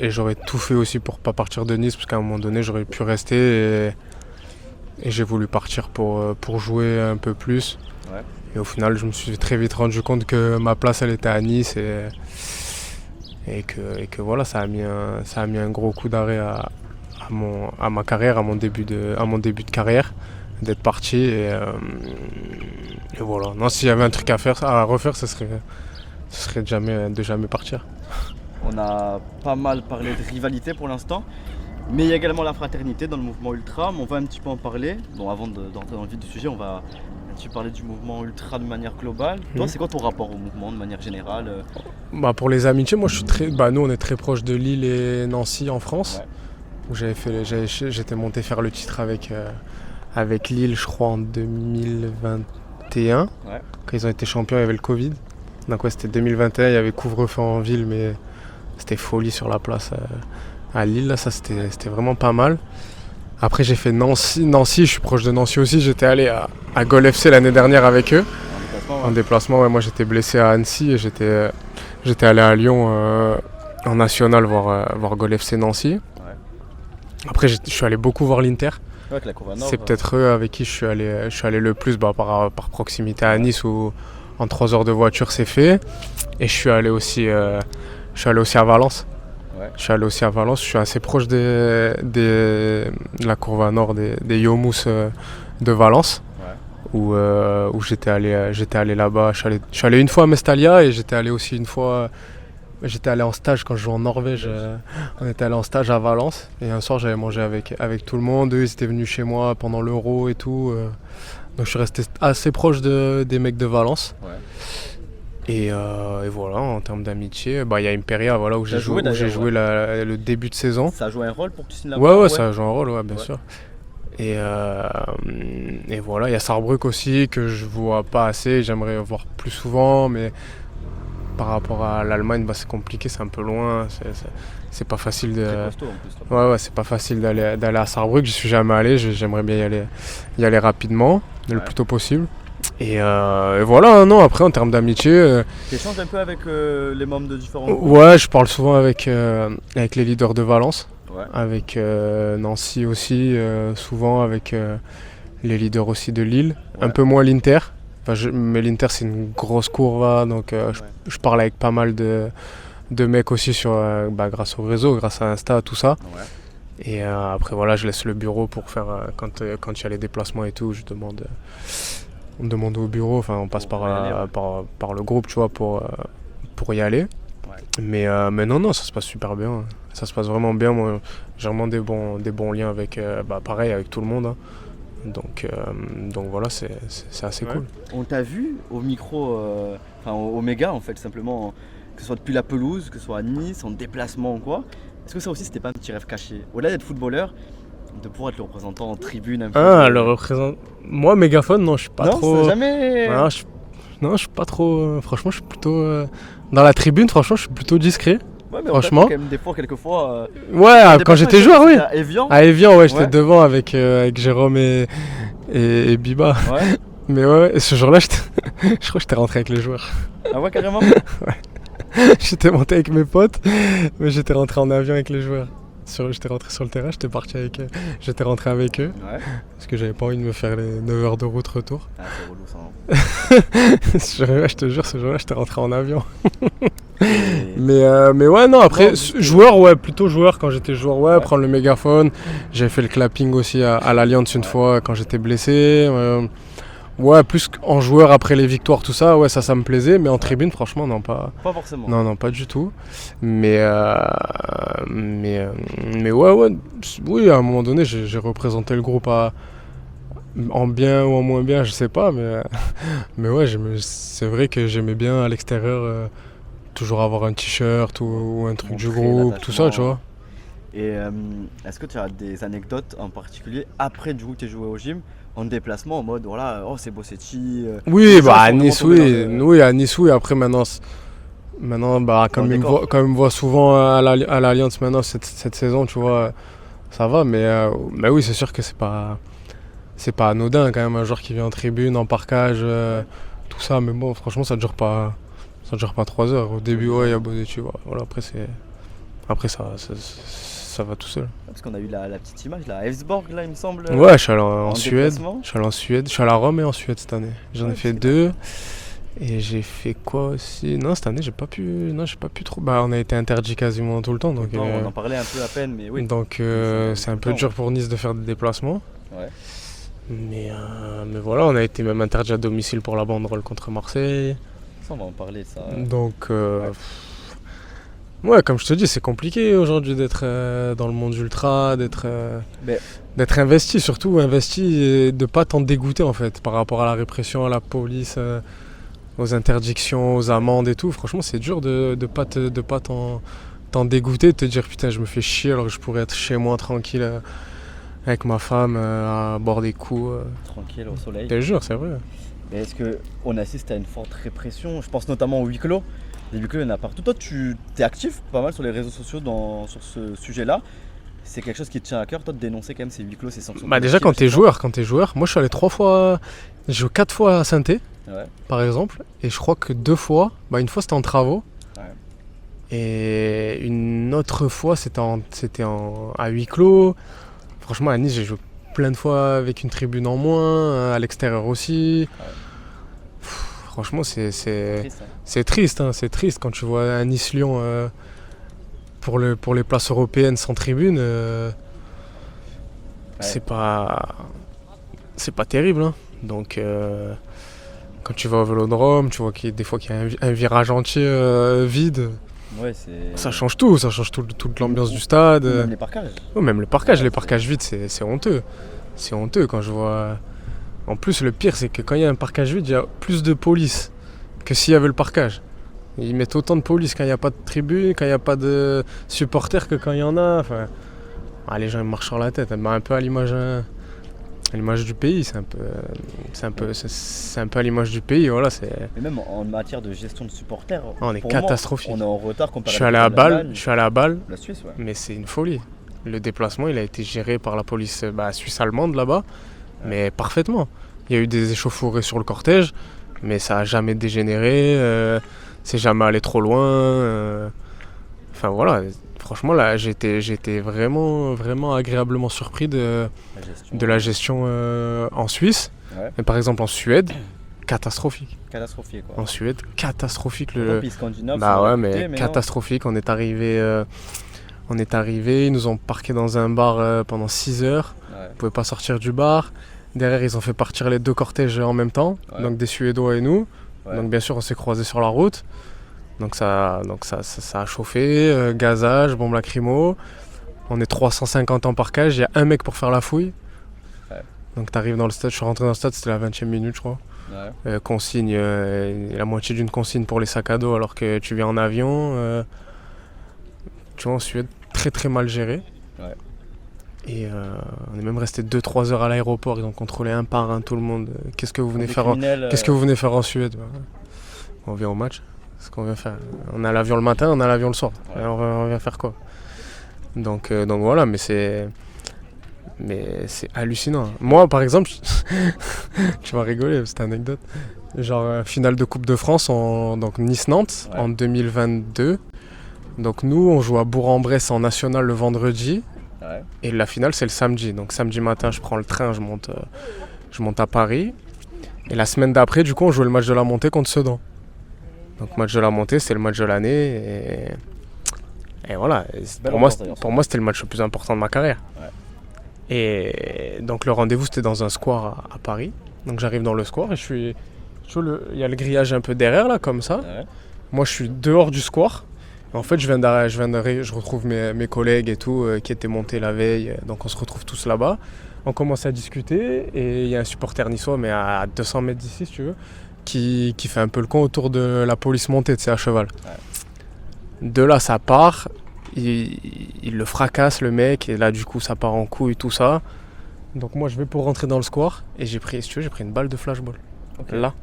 j'aurais tout fait aussi pour pas partir de Nice, parce qu'à un moment donné, j'aurais pu rester. Et j'ai voulu partir pour jouer un peu plus. Ouais. Et au final, je me suis très vite rendu compte que ma place, elle était à Nice. Et que voilà, ça a mis un gros coup d'arrêt à ma carrière, à mon début de carrière, d'être parti. Et voilà. Non, s'il y avait un truc à refaire, ce serait de jamais partir. On a pas mal parlé de rivalité pour l'instant, mais il y a également la fraternité dans le mouvement ultra. Mais on va un petit peu en parler. Bon, avant d'entrer dans le vif du sujet, on va un petit peu parler du mouvement ultra de manière globale. Toi, c'est quoi ton rapport au mouvement de manière générale? Pour les amitiés, moi, nous, on est très proche de Lille et Nancy en France. Ouais. Où j'étais monté faire le titre avec Lille, je crois, en 2021. Ouais. Quand ils ont été champions, il y avait le Covid. Donc ouais, c'était 2021, il y avait couvre-feu en ville, mais c'était folie sur la place à Lille. Là, ça, c'était vraiment pas mal. Après, j'ai fait Nancy, je suis proche de Nancy aussi. J'étais allé à Gol FC l'année dernière avec eux. En déplacement, ouais. Moi, j'étais blessé à Annecy et j'étais allé à Lyon en national voir Gol FC Nancy. Ouais. Après, je suis allé beaucoup voir l'Inter. Ouais, avec la Cour Nord, c'est peut-être eux avec qui je suis allé le plus par proximité à Nice, où en 3 heures de voiture c'est fait. Et je suis allé aussi à Valence. Ouais. Je suis allé aussi à Valence, je suis assez proche de la courbe nord des Yomous de Valence. Ouais. Où j'étais allé là-bas. Je suis allé une fois à Mestalia et j'étais allé aussi une fois. J'étais allé en stage quand je jouais en Norvège. On était allé en stage à Valence. Et un soir, j'avais mangé avec tout le monde. Eux, ils étaient venus chez moi pendant l'Euro et tout. Donc je suis resté assez proche des mecs de Valence. Ouais. Et voilà, en termes d'amitié, il y a Imperia, voilà, où j'ai joué le début de saison. Ça a joué un rôle pour que tu signes là-bas? Ouais, ça a joué un rôle, ouais, bien sûr. Et voilà, il y a Sarrebruck aussi que je vois pas assez, j'aimerais voir plus souvent, mais par rapport à l'Allemagne, c'est compliqué, c'est un peu loin, c'est pas facile de. Très costaud en plus. Ouais, c'est pas facile d'aller à Sarrebruck, j'y suis jamais allé, j'aimerais bien y aller rapidement, le plus tôt possible. Et voilà, non, après en termes d'amitié. Tu échanges un peu avec les membres de différents groupes? Ouais, je parle souvent avec les leaders de Valence. Ouais. Avec Nancy aussi, souvent avec les leaders aussi de Lille, un peu moins l'Inter. Mais l'Inter c'est une grosse courva, donc je parle avec pas mal de mecs aussi grâce au réseau, grâce à Insta, tout ça. Ouais. Et après voilà, je laisse le bureau pour faire quand il y a les déplacements et tout, on me demande au bureau, enfin on passe par le groupe, tu vois, pour y aller. Ouais. Mais non, ça se passe super bien. Ça se passe vraiment bien. Moi, j'ai vraiment des bons liens avec, pareil, avec tout le monde. Hein. Donc voilà, c'est assez cool. On t'a vu au micro, au méga en fait, simplement, que ce soit depuis la pelouse, que ce soit à Nice, en déplacement ou quoi. Est-ce que ça aussi c'était pas un petit rêve caché? Au-delà d'être footballeur, de pouvoir être le représentant en tribune un peu. Le représentant. Moi, mégaphone, non, je suis pas trop. Non, c'est jamais. Non, je suis pas trop. Franchement, je suis plutôt. Dans la tribune, franchement, je suis plutôt discret. Ouais, mais franchement. Quand même des fois, quelquefois. Ouais, quand j'étais joueur, oui. À Evian. À Evian, ouais, j'étais devant avec Jérôme et Biba. Ouais. Mais ouais, et ce jour-là, je crois que j'étais rentré avec les joueurs. Ah ouais, carrément. Ouais. J'étais monté avec mes potes, mais j'étais rentré en avion avec les joueurs. J'étais rentré sur le terrain, j'étais rentré avec eux. Ouais. Parce que j'avais pas envie de me faire les 9 heures de route retour. Ah, c'est relou ça. Je te jure, ce jour-là, j'étais rentré en avion. Mais ouais, non, après, Non, joueur, ouais, plutôt joueur quand j'étais joueur, ouais, prendre le mégaphone. J'ai fait le clapping aussi à l'Alliance une fois quand j'étais blessé. Ouais, plus qu'en joueur après les victoires, tout ça, ouais, ça me plaisait. Mais en tribune, franchement, non, pas. Pas forcément. Non, pas du tout. Mais, mais ouais, oui, à un moment donné, j'ai représenté le groupe en bien ou en moins bien, je sais pas, mais ouais, c'est vrai que j'aimais bien à l'extérieur toujours avoir un t-shirt ou un truc du Montrer groupe, tout ça, tu vois. Et est-ce que tu as des anecdotes en particulier après du coup que tu as joué au gym en déplacement en mode voilà, oh c'est Bossetti. Oui, les bah gens à sont vraiment Nice, tombés oui. dans le- Oui, à Nice, oui. Après, maintenant bah, Dans le décor. comme il me voit souvent à l'Alliance maintenant cette saison, tu vois, ça va. Mais oui, c'est sûr que c'est pas anodin quand même, un joueur qui vient en tribune, en parkage, tout ça. Mais bon, franchement, ça dure pas 3 heures. Au début, ouais, il y a Bossetti, voilà. Après ça va tout seul. Parce qu'on a eu la petite image là, à Elfsborg là il me semble. Ouais, je suis allé en en Suède. déplacement. Je suis allé en Suède. Je suis allé à Rome et en Suède cette année. J'en ai Ouais, fait c'est 2. Et j'ai fait quoi aussi? Non, cette année, j'ai pas pu trop. Bah, on a été interdit quasiment tout le temps. Donc, Non, on en parlait un peu à peine, mais oui. donc c'est un tout peu le temps. dur pour Nice de faire des déplacements. Ouais. Mais voilà, on a été même interdit à domicile pour la banderole contre Marseille. Ça, on va en parler ça. Donc, ouais, comme je te dis, c'est compliqué aujourd'hui d'être dans le monde ultra, Mais d'être investi, surtout investi et de pas t'en dégoûter en fait par rapport à la répression, à la police, aux interdictions, aux amendes et tout. Franchement, c'est dur de pas t'en dégoûter, de te dire putain, je me fais chier alors que je pourrais être chez moi tranquille avec ma femme à boire des coups. tranquille au soleil. Je te jure, c'est vrai. Mais est-ce qu'on assiste à une forte répression? Je pense notamment aux huis clos. Les huis clos, il y en a partout. Toi, tu es actif pas mal sur les réseaux sociaux sur ce sujet-là. C'est quelque chose qui te tient à cœur, toi, de dénoncer quand même ces huis clos, ces sanctions Bah déjà collectives, quand t'es joueur, moi je suis allé 3 fois, j'ai joué 4 fois à Saint-Étienne. Ouais. Par exemple, et je crois que 2 fois, une fois c'était en travaux, Ouais. et une autre fois à huis clos. Franchement, à Nice, j'ai joué plein de fois avec une tribune en moins, à l'extérieur aussi. Ouais. Franchement, c'est Triste, hein. triste, hein, c'est triste quand tu vois un Nice-Lyon pour les places européennes sans tribune. C'est pas terrible, hein. Donc quand tu vas au Vélodrome, tu vois des fois qu'il y a un virage entier vide. Ouais, Ça change toute l'ambiance du stade. Même les parkages. Oh, même les parkages vides, c'est honteux. C'est honteux quand je vois. En plus, le pire, c'est que quand il y a un parkage vide, il y a plus de police que s'il y avait le parkage. Ils mettent autant de police quand il n'y a pas de tribune, quand il n'y a pas de supporters que quand il y en a. Enfin, les gens ils marchent sur la tête, un peu à l'image du pays. C'est un peu à l'image du pays. Voilà, Et même en matière de gestion de supporters, on est pour moi, catastrophique. on est en retard Je comparé suis allé à l'Allemagne, Bâle, la Suisse, ouais. mais c'est une folie. Le déplacement, il a été géré par la police suisse-allemande là-bas, mais parfaitement. Il y a eu des échauffourées sur le cortège, mais ça a jamais dégénéré, c'est jamais allé trop loin. Enfin voilà, franchement là, j'ai été vraiment, vraiment agréablement surpris de la gestion en Suisse. Ouais. Mais par exemple en Suède, catastrophique. Catastrophique, quoi. En Suède, catastrophique. Les pays scandinaves Bah sont ouais, réputés, mais non. catastrophique. On est arrivé, ils nous ont parqué dans un bar pendant 6 heures. Ouais. On pouvait pas sortir du bar. Derrière, ils ont fait partir les 2 cortèges en même temps, Ouais. donc des Suédois et nous. Ouais. Donc bien sûr, on s'est croisés sur la route. Donc ça a chauffé, gazage, bombe lacrymo. On est 350 en parkage, il y a un mec pour faire la fouille. Ouais. Donc t'arrives dans le stade, je suis rentré dans le stade, c'était la 20e minute je crois. Ouais. Consigne, la moitié d'une consigne pour les sacs à dos alors que tu viens en avion. Tu vois, en Suède, très très mal géré. Ouais. Et on est même resté 2-3 heures à l'aéroport, ils ont contrôlé un par un tout le monde. Qu'est-ce que vous venez faire en Suède? On vient au match, c'est ce qu'on vient faire. On a l'avion le matin, on a l'avion le soir. Ouais. On vient faire quoi? Donc voilà, mais c'est hallucinant. Moi par exemple, tu vas rigoler, cette anecdote. Genre finale de Coupe de France, donc Nice-Nantes en 2022. Donc nous on joue à Bourg-en-Bresse en national le vendredi. Ouais. Et la finale c'est le samedi. Donc samedi matin je prends le train, je monte à Paris. Et la semaine d'après du coup on joue le match de la montée contre Sedan. Donc match de la montée, c'était le match de l'année. Et voilà, pour moi c'était le match le plus important de ma carrière. Ouais. Et donc le rendez-vous c'était dans un square à Paris. Donc j'arrive dans le square et il y a le grillage un peu derrière là comme ça. Ouais. Moi je suis dehors du square. En fait je retrouve mes collègues et tout qui étaient montés la veille. Donc on se retrouve tous là-bas. On commence à discuter et il y a un supporter niçois, mais à 200 mètres d'ici si tu veux, qui fait un peu le con autour de la police montée, tu sais, à cheval. Ouais. De là ça part, il le fracasse le mec et là du coup ça part en couille tout ça. Donc moi je vais pour rentrer dans le square et j'ai pris une balle de flashball. Okay. Là,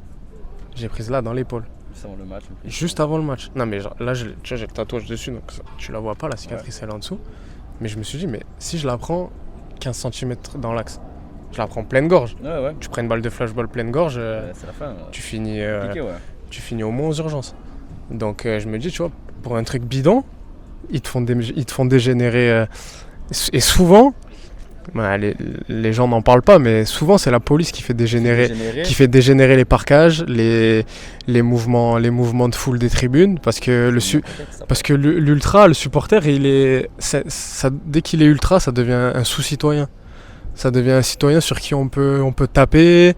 j'ai prise là dans l'épaule. Juste avant le match. Juste avant le match. Non mais genre, là tu vois, j'ai le tatouage dessus donc tu la vois pas, la cicatrice elle est en dessous. Mais je me suis dit mais si je la prends 15 cm dans l'axe, je la prends pleine gorge. Ouais. Tu prends une balle de flashball pleine gorge, c'est la fin. tu finis Piqué, ouais. tu finis au moins aux urgences. Donc je me dis, tu vois, pour un truc bidon, ils te font dégénérer. Et souvent, les gens n'en parlent pas, mais souvent c'est la police qui fait dégénérer les parkages, les mouvements de foule des tribunes, parce que l'ultra, le supporter, dès qu'il est ultra, ça devient un sous-citoyen. Ça devient un citoyen sur qui on peut taper,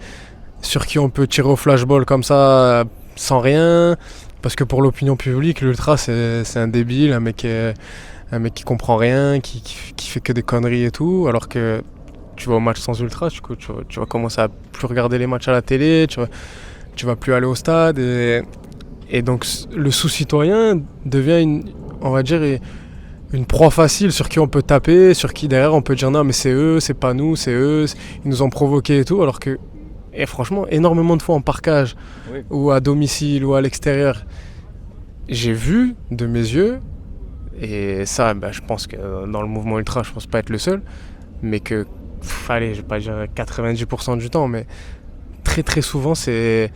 sur qui on peut tirer au flashball comme ça sans rien. Parce que pour l'opinion publique, l'ultra c'est un débile, un mec qui comprend rien, qui fait que des conneries et tout. Alors que tu vas au match sans ultra, tu vas commencer à plus regarder les matchs à la télé, tu vas plus aller au stade. Et donc le sous-citoyen devient on va dire une proie facile sur qui on peut taper, sur qui derrière on peut dire non mais c'est eux, c'est pas nous, c'est eux, ils nous ont provoqué et tout. Alors que, et franchement, énormément de fois en parkage, oui, ou à domicile ou à l'extérieur, j'ai vu de mes yeux, et ça je pense que dans le mouvement ultra je pense pas être le seul, mais que, allez, je vais pas dire 90% du temps, mais très très souvent c'est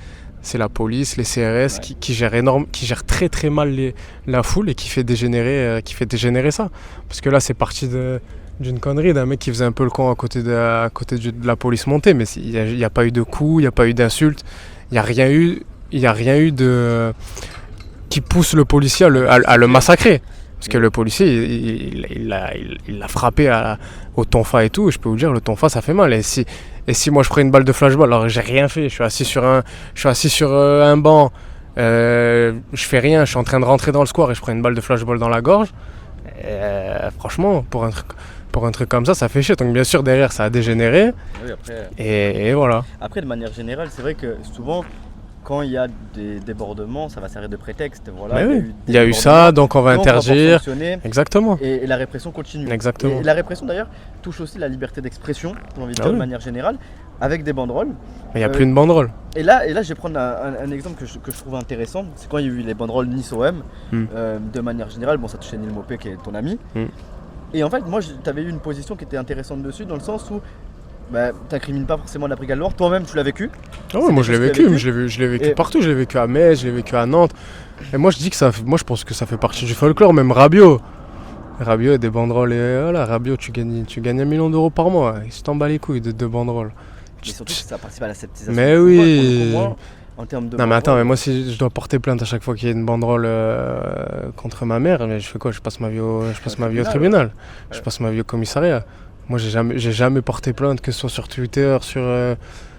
la police, les CRS, ouais, qui gèrent très très mal la foule et qui fait dégénérer ça. Parce que là c'est parti d'une connerie, d'un mec qui faisait un peu le con à côté de la police montée, mais il n'y a pas eu de coups, il n'y a pas eu d'insultes, il n'y a rien eu de qui pousse le policier à le massacrer. Parce que le policier, il l'a frappé au tonfa et tout, et je peux vous dire, le tonfa ça fait mal. Et si moi je prends une balle de flashball, alors j'ai rien fait, je suis assis sur un banc, je fais rien, je suis en train de rentrer dans le square et je prends une balle de flashball dans la gorge, franchement, pour un truc comme ça fait chier. Donc bien sûr derrière ça a dégénéré, oui, après, et voilà. Après de manière générale, c'est vrai que souvent, quand il y a des débordements, ça va servir de prétexte. Voilà, il y a eu ça, donc on va interdire. Exactement. Et la répression continue. Exactement. Et la répression d'ailleurs touche aussi la liberté d'expression, j'ai envie de dire, de manière générale, avec des banderoles. Mais il n'y a plus de banderoles. Et là, je vais prendre un exemple que je trouve intéressant. C'est quand il y a eu les banderoles Nice-OM, de manière générale, bon, ça touchait Neil Maupay qui est ton ami. Et en fait, moi, tu avais eu une position qui était intéressante dessus, dans le sens où t'incrimines pas forcément la Brigade Loire, toi-même tu l'as vécu. Ah ouais, moi je l'ai vécu, mais je l'ai vécu partout, je l'ai vécu à Metz, je l'ai vécu à Nantes. Et moi je dis que je pense que ça fait partie du folklore, même Rabiot a des banderoles, et voilà, Rabiot tu gagnes 1 million d'euros par mois, il se t'en bat les couilles de banderoles. Mais surtout que ça participe à la sceptisation. Mais oui. En termes de non mais attends, mais moi si je dois porter plainte à chaque fois qu'il y a une banderole contre ma mère, mais je fais quoi? Je passe ma vie au tribunal, ouais. Je passe ma vie au commissariat. Moi, j'ai jamais porté plainte, que ce soit sur Twitter,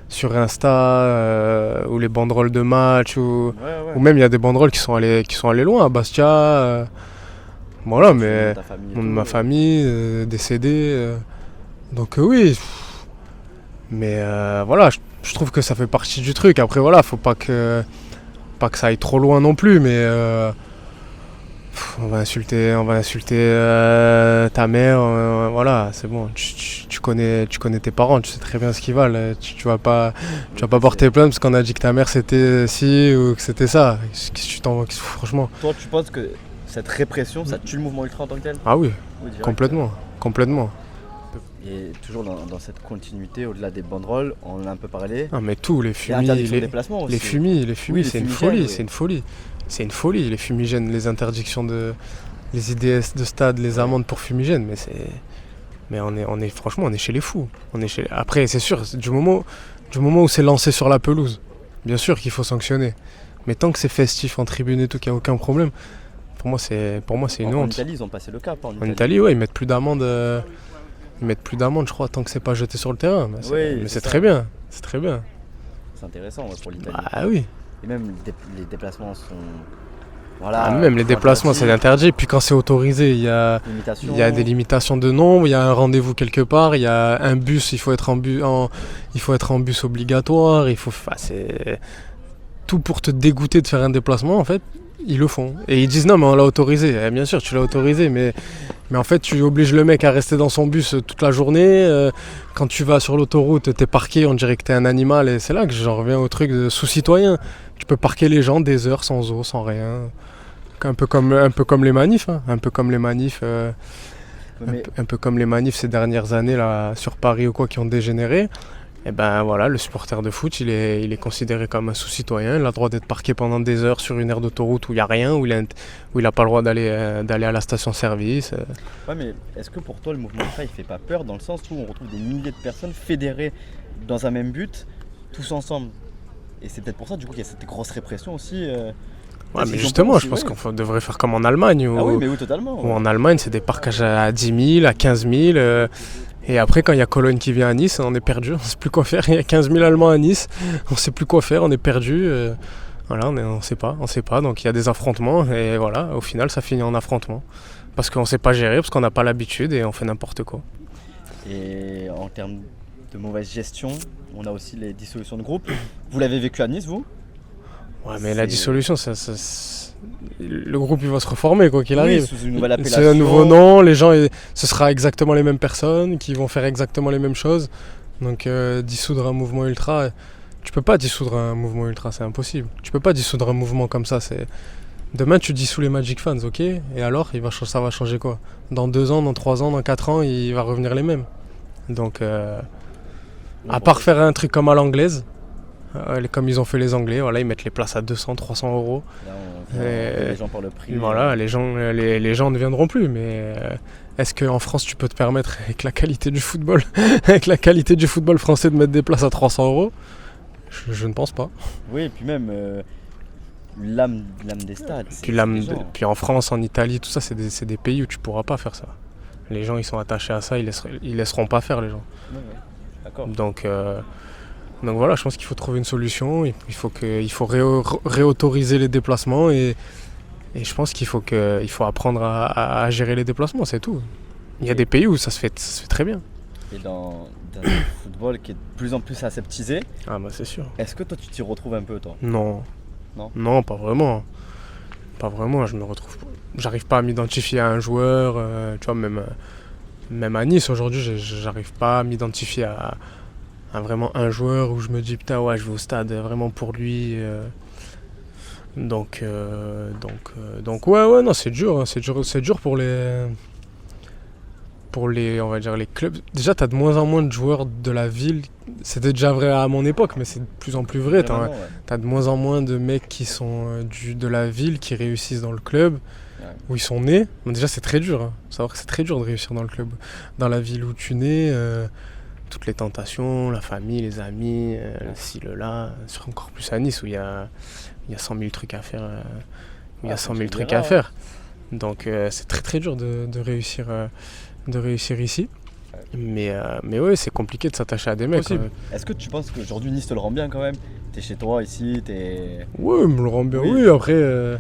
sur Insta, ou les banderoles de match, ou même il y a des banderoles qui sont allées loin, à Bastia. Voilà, mais ma famille décédée. Donc oui. Mais voilà, je trouve que ça fait partie du truc. Après voilà, faut pas que ça aille trop loin non plus, mais on va insulter ta mère, voilà, c'est bon. Tu connais tes parents, tu sais très bien ce qu'ils valent. Tu vas pas porter plainte parce qu'on a dit que ta mère c'était ci ou que c'était ça. Franchement. Toi, tu penses que cette répression, ça tue le mouvement ultra en tant que tel? Ah oui, complètement. Et toujours dans cette continuité, au-delà des banderoles, on en a un peu parlé. Ah mais tout, les fumis, les fumis, c'est une folie, c'est une folie. C'est une folie, les fumigènes, les interdictions les IDS de stade, les amendes pour fumigènes, mais on est franchement, on est chez les fous. Après, c'est sûr, du moment où c'est lancé sur la pelouse, bien sûr qu'il faut sanctionner. Mais tant que c'est festif en tribune et tout, qu'il n'y a aucun problème, pour moi c'est une En honte. Italie, ils ont passé le cap. En Italie, ouais, ils mettent plus d'amende. Ils mettent plus d'amende, je crois, tant que c'est pas jeté sur le terrain. Mais Oui, c'est ça. très bien. C'est très bien. C'est intéressant ouais, pour l'Italie. Ah oui. Et même les déplacements sont. Voilà. Même les déplacements, c'est interdit. Puis quand c'est autorisé, il y a des limitations de nombre, il y a un rendez-vous quelque part, il y a un bus, il faut être en bus obligatoire. C'est tout pour te dégoûter de faire un déplacement, en fait. Ils le font. Et ils disent non, mais on l'a autorisé. Eh, bien sûr, tu l'as autorisé, mais en fait, tu obliges le mec à rester dans son bus toute la journée. Quand tu vas sur l'autoroute, t'es parqué, on dirait que t'es un animal. Et c'est là que j'en reviens au truc de sous-citoyen. Tu peux parquer les gens des heures sans eau, sans rien. Un peu comme les manifs. Hein. Un peu comme les manifs. Un peu comme les manifs ces dernières années là, sur Paris ou quoi qui ont dégénéré. Et ben voilà, le supporter de foot, il est considéré comme un sous-citoyen. Il a le droit d'être parqué pendant des heures sur une aire d'autoroute où il n'y a rien, où il n'a pas le droit d'aller à la station-service. Ouais, mais est-ce que pour toi, le mouvement ultra, il fait pas peur dans le sens où on retrouve des milliers de personnes fédérées dans un même but, tous ensemble? Et c'est peut-être pour ça, du coup, qu'il y a cette grosse répression aussi. Ouais, mais justement, je pense qu'on devrait faire comme en Allemagne. Ah oui, mais oui, totalement. Où en Allemagne, c'est des parquages à 10 000, à 15 000. Et après, quand il y a Cologne qui vient à Nice, on est perdu, on ne sait plus quoi faire. Il y a 15 000 Allemands à Nice, on ne sait plus quoi faire, on est perdu. Voilà, on ne sait pas. Donc il y a des affrontements et voilà, au final, ça finit en affrontement. Parce qu'on ne sait pas gérer, parce qu'on n'a pas l'habitude et on fait n'importe quoi. Et en termes de mauvaise gestion, on a aussi les dissolutions de groupe. Vous l'avez vécu à Nice, vous? Ouais, mais la dissolution, le groupe il va se reformer quoi qu'il arrive. Sous une nouvelle appellation. C'est un nouveau nom, les gens, ce sera exactement les mêmes personnes qui vont faire exactement les mêmes choses. Donc dissoudre un mouvement ultra, tu peux pas dissoudre un mouvement ultra, c'est impossible. Tu peux pas dissoudre un mouvement comme ça. Demain tu dissous les Magic Fans, ok? Et alors ça va changer quoi? Dans 2 ans, dans 3 ans, dans 4 ans, il va revenir les mêmes. Donc à part faire un truc comme à l'anglaise, comme ils ont fait les Anglais, voilà, ils mettent les places à 200, 300 euros. Là, on les gens pour le prix. Voilà, les gens ne viendront plus. Mais est-ce qu'en France, tu peux te permettre, avec la qualité du football, français, de mettre des places à 300 euros? Je ne pense pas. Oui, et puis même l'âme des stades. Puis en France, en Italie, tout ça, c'est des pays où tu pourras pas faire ça. Les gens, ils sont attachés à ça, ils laisseront pas faire les gens. Ouais, d'accord. Donc voilà, je pense qu'il faut trouver une solution. Il faut réautoriser les déplacements et je pense qu'il faut apprendre à gérer les déplacements, c'est tout. Il y a des pays où ça se fait très bien. Et dans un football qui est de plus en plus aseptisé, ah bah c'est sûr. Est-ce que toi tu t'y retrouves un peu toi? Non, pas vraiment. Pas vraiment, j'arrive pas à m'identifier à un joueur, tu vois, même à Nice aujourd'hui, j'arrive pas à m'identifier à vraiment un joueur où je me dis putain ouais je vais au stade vraiment pour lui. Donc ouais non c'est dur, hein, c'est dur pour les on va dire les clubs. Déjà t'as de moins en moins de joueurs de la ville. C'était déjà vrai à mon époque mais c'est de plus en plus vrai. T'as de moins en moins de mecs qui sont de la ville qui réussissent dans le club. Où ils sont nés. Mais déjà c'est très dur, hein. Faut savoir que c'est très dur de réussir dans le club, dans la ville où tu nais. Toutes les tentations, la famille, les amis, le ci, le là, encore plus à Nice où il y a 100 000 trucs à faire. Donc c'est très très dur de réussir ici. Mais ouais, c'est compliqué de s'attacher à des mecs. Est-ce que tu penses qu'aujourd'hui Nice te le rend bien quand même? T'es chez toi ici, t'es... Ouais, il me le rend bien, oui, après...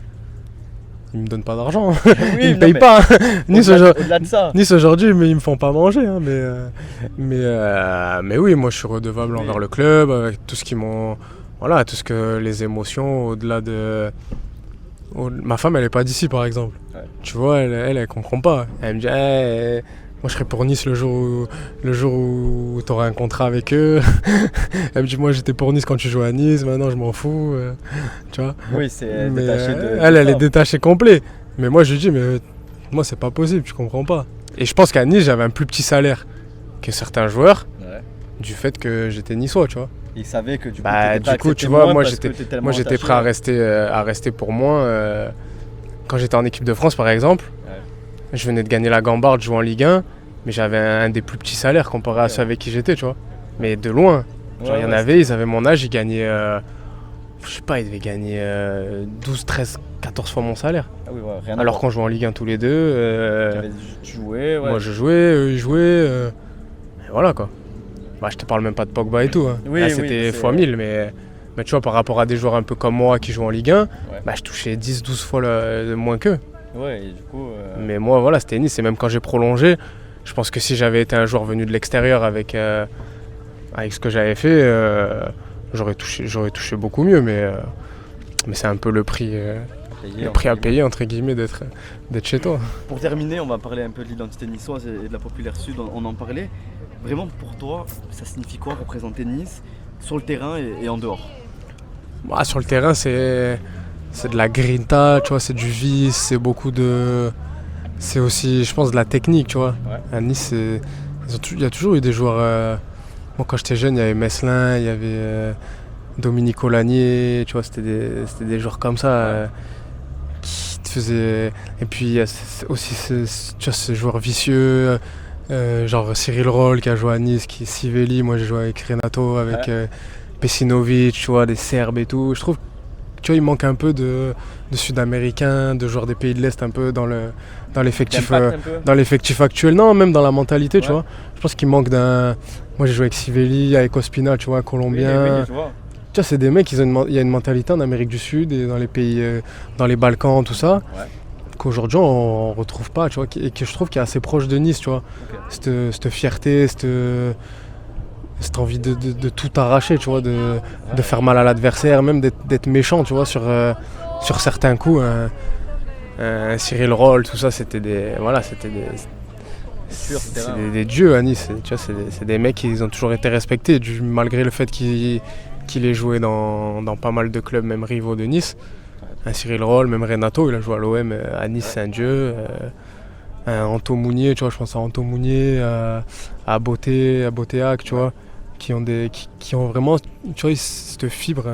Ils me donnent pas d'argent, oui, ils me payent pas. Au-delà de ça. Nice aujourd'hui, mais ils me font pas manger. Hein, mais oui, moi je suis redevable envers le club, avec tout ce qu'ils m'ont, voilà, tout ce que les émotions au-delà de. Ma femme, elle est pas d'ici par exemple. Ouais. Tu vois, elle comprend pas. Elle me dit, moi je serai pour Nice le jour où tu auras un contrat avec eux. Elle me dit, moi j'étais pour Nice quand tu jouais à Nice, maintenant je m'en fous. Tu vois. Oui, c'est détaché de. Elle est détachée complet. Mais moi je lui dis, mais moi c'est pas possible, tu comprends pas. Et je pense qu'à Nice j'avais un plus petit salaire que certains joueurs, du fait que j'étais niçois, tu vois. Ils savaient que du coup, tu vois, moi j'étais prêt à rester pour moi. Quand j'étais en équipe de France par exemple. Je venais de gagner la Gambarde, jouer en Ligue 1, mais j'avais un des plus petits salaires comparé à ceux avec qui j'étais, tu vois. Mais de loin. Genre, il y en avait, ils avaient mon âge, ils gagnaient je sais pas, il devait gagner 12, 13, 14 fois mon salaire. Ah oui, ouais, rien à Alors voir. qu'on jouait en Ligue 1 tous les deux. Tu jouais, ouais. Moi je jouais, eux ils jouaient. Et voilà quoi. Bah, je te parle même pas de Pogba et tout. Hein. Oui, Là oui, c'était c'est- fois 1000, mais tu vois, par rapport à des joueurs un peu comme moi qui jouent en Ligue 1, Ouais. bah, je touchais 10, 12 fois moins qu'eux. Ouais, et du coup. Mais moi voilà, c'était Nice. Et même quand j'ai prolongé, je pense que si j'avais été un joueur venu de l'extérieur avec ce que j'avais fait, j'aurais touché beaucoup mieux. Mais c'est un peu le prix à payer entre guillemets d'être chez toi. Pour terminer, on va parler un peu de l'identité niçoise et de la Populaire Sud, on en parlait. Vraiment, pour toi, ça signifie quoi représenter Nice sur le terrain et en dehors? Bah, sur le terrain, c'est de la grinta, tu vois, c'est du vice, c'est beaucoup de... C'est aussi, je pense, de la technique, tu vois. Ouais. À Nice, il y a toujours eu des joueurs... Moi, quand j'étais jeune, il y avait Meslin, il y avait Dominique Olanier, tu vois, c'était des joueurs comme ça qui te faisaient... Et puis, il y a aussi tu vois, ces joueurs vicieux, genre Cyril Roll qui a joué à Nice, qui est Sivelli, moi j'ai joué avec Renato, avec Pesinovic, tu vois, des Serbes et tout. Je trouve tu vois, il manque un peu de Sud-Américains, de joueurs des pays de l'Est un peu dans l'effectif actuel. Non, même dans la mentalité, tu vois. Je pense qu'il manque d'un... Moi j'ai joué avec Sivelli, avec Ospina, tu vois, un Colombien. Oui, je vois. Tu vois, c'est des mecs, il y a une mentalité en Amérique du Sud et dans les pays, dans les Balkans, tout ça, qu'aujourd'hui on retrouve pas, tu vois, et que je trouve qu'il est assez proche de Nice, tu vois. Cette fierté, cette envie de tout arracher, tu vois, de faire mal à l'adversaire, même d'être méchant, tu vois, sur certains coups. Un Cyril Roll, tout ça, c'était des dieux à Nice. Tu vois, c'est des mecs qui ont toujours été respectés, malgré le fait qu'il ait joué dans pas mal de clubs, même rivaux de Nice. Un Cyril Roll, même Renato, il a joué à l'OM, à Nice, c'est un dieu. Un Anto Mounier, tu vois, je pense à Anto Mounier, à Botéac, tu vois, qui ont vraiment, tu vois, cette fibre.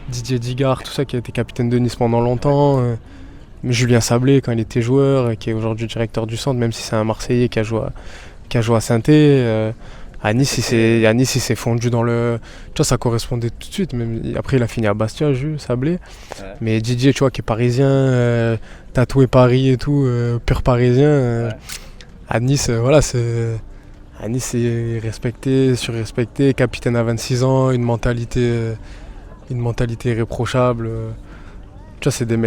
Didier Digard, tout ça, qui a été capitaine de Nice pendant longtemps. Julien Sablé, quand il était joueur, qui est aujourd'hui directeur du centre, même si c'est un Marseillais qui a joué à Saint-Étienne. À Nice, il s'est fondu dans le... Tu vois, ça correspondait tout de suite. Même, après, il a fini à Bastia, Sablé. Ouais. Mais Didier, tu vois, qui est parisien, tatoué Paris et tout, pur parisien. À Nice, voilà, c'est... À Nice, c'est respecté, surrespecté, capitaine à 26 ans, une mentalité irréprochable. Tu vois, c'est des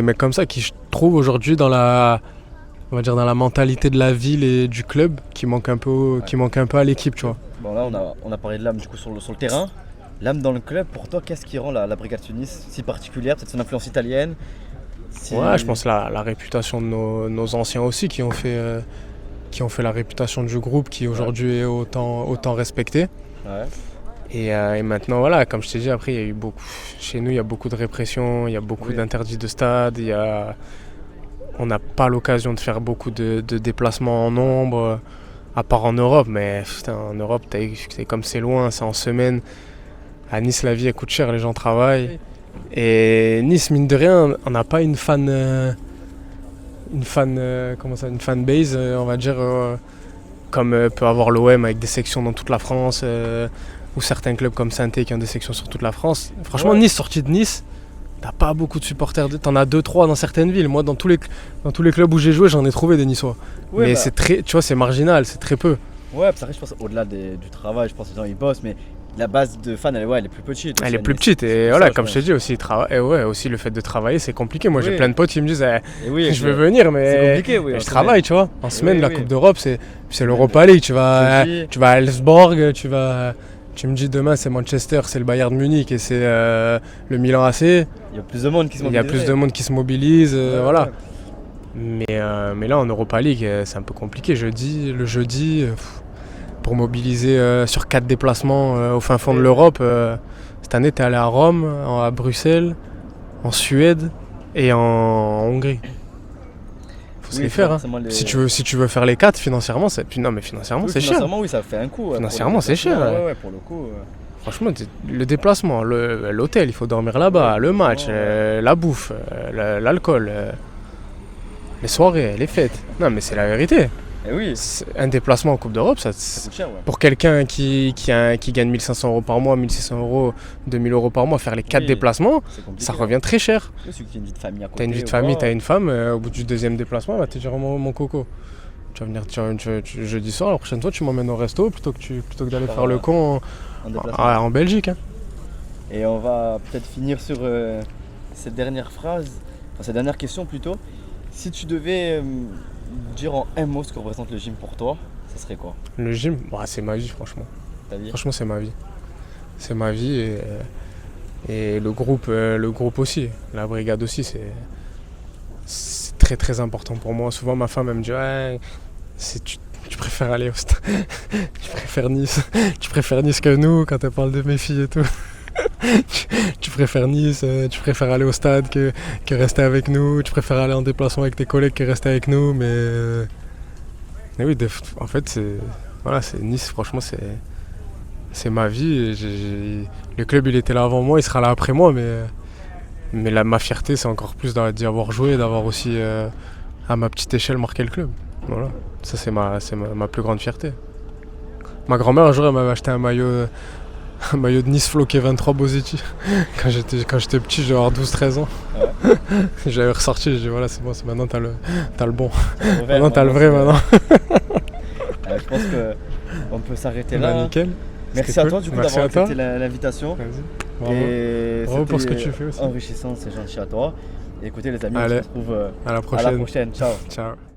mecs comme ça qui, je trouve, aujourd'hui, dans la mentalité de la ville et du club, qui manque un peu à l'équipe, tu vois. Bon, là, on a parlé de l'âme du coup sur le terrain. L'âme dans le club, pour toi, qu'est-ce qui rend la Brigade Sud Nice si particulière? Peut-être son influence italienne? Ouais, je pense la réputation de nos anciens aussi, qui ont fait la réputation du groupe, qui aujourd'hui est autant respecté. Ouais. Et maintenant, voilà, comme je t'ai dit, après, chez nous, il y a beaucoup de répression, il y a beaucoup d'interdits de stade, on n'a pas l'occasion de faire beaucoup de déplacements en nombre, à part en Europe. Mais putain, en Europe, comme c'est loin, c'est en semaine. À Nice, la vie elle coûte cher, les gens travaillent. Et Nice, mine de rien, on n'a pas une fanbase, on va dire, comme peut avoir l'OM avec des sections dans toute la France, ou certains clubs comme Saint-Étienne qui ont des sections sur toute la France. Franchement, Nice, sorti de Nice, t'as pas beaucoup de supporters. T'en as 2-3 dans certaines villes. Moi, dans tous les clubs où j'ai joué, j'en ai trouvé des Niçois. Ouais, mais c'est très, tu vois, c'est marginal, c'est très peu. Ouais, ça je pense au-delà du travail, je pense que les gens ils bossent, mais la base de fans, elle est plus petite. Elle est plus petite et voilà, comme je t'ai dit aussi, aussi le fait de travailler, c'est compliqué. Moi, j'ai plein de potes qui me disent, je veux venir, mais je travaille, tu vois. En semaine, la Coupe d'Europe, c'est l'Europa League. Tu vas à Elfsborg, tu me dis demain c'est Manchester, c'est le Bayern Munich et c'est le Milan AC. Il y a plus de monde qui se mobilise. Voilà. Mais là en Europa League, c'est un peu compliqué. Le jeudi, pour mobiliser sur 4 déplacements au fin fond de l'Europe. Cette année, t'es allé à Rome, à Bruxelles, en Suède et en Hongrie. Faut se les faire. Hein. Si tu veux faire les 4, financièrement, c'est cher. Financièrement, oui, ça fait un coup. Financièrement, c'est cher. Ouais, pour le coup. Franchement, le déplacement, l'hôtel, il faut dormir là-bas, le match, la bouffe, l'alcool, les soirées, les fêtes. Non, mais c'est la vérité. Eh oui, Un déplacement en Coupe d'Europe, ça coûte cher, ouais. pour quelqu'un qui gagne 1500 € par mois, 1600 €, 2000 € par mois, faire les 4 Oui, déplacements, c'est compliqué. ça revient très cher. Oui, si tu as une vie de famille à côté. T'as une vie de ou famille, quoi. t'as une femme, au bout du deuxième déplacement, elle va te dire mon coco. Tu vas venir jeudi soir, la prochaine fois tu m'emmènes au resto plutôt que d'aller faire le con En déplacement. en Belgique. Hein. Et on va peut-être finir sur cette dernière phrase, enfin cette dernière question plutôt. Si tu devais dire en un mot ce que représente le gym pour toi, ça serait quoi? Le gym, bah, c'est ma vie franchement. Ta vie? Franchement c'est ma vie. C'est ma vie et le groupe aussi, la brigade aussi, c'est très très important pour moi. Souvent ma femme elle me dit ouais, tu préfères aller au stade, tu préfères Nice que nous quand elle parle de mes filles et tout. tu préfères Nice, tu préfères aller au stade que rester avec nous, tu préfères aller en déplacement avec tes collègues que rester avec nous, mais oui, en fait c'est Nice, franchement c'est ma vie. Le club il était là avant moi, il sera là après moi, mais ma fierté c'est encore plus d'y avoir joué, d'avoir aussi à ma petite échelle marqué le club. Voilà, ça c'est ma plus grande fierté. Ma grand-mère un jour elle m'avait acheté un maillot de Nice floqué 23 Boziti. Quand j'étais petit, j'avais 12-13 ans. Ouais. J'avais ressorti, j'ai dit voilà c'est bon, maintenant t'as le bon. Revers, Maintenant t'as le vrai maintenant. Je pense qu'on peut s'arrêter Bah, là. nickel. Merci C'était à cool. toi du coup Merci d'avoir à toi. accepté l'invitation. Bravo. Et Bravo pour ce que c'était tu fais aussi. enrichissant, c'est gentil à toi. Et écoutez les amis, Allez, on se retrouve à la à la prochaine. prochaine. Ciao. Ciao.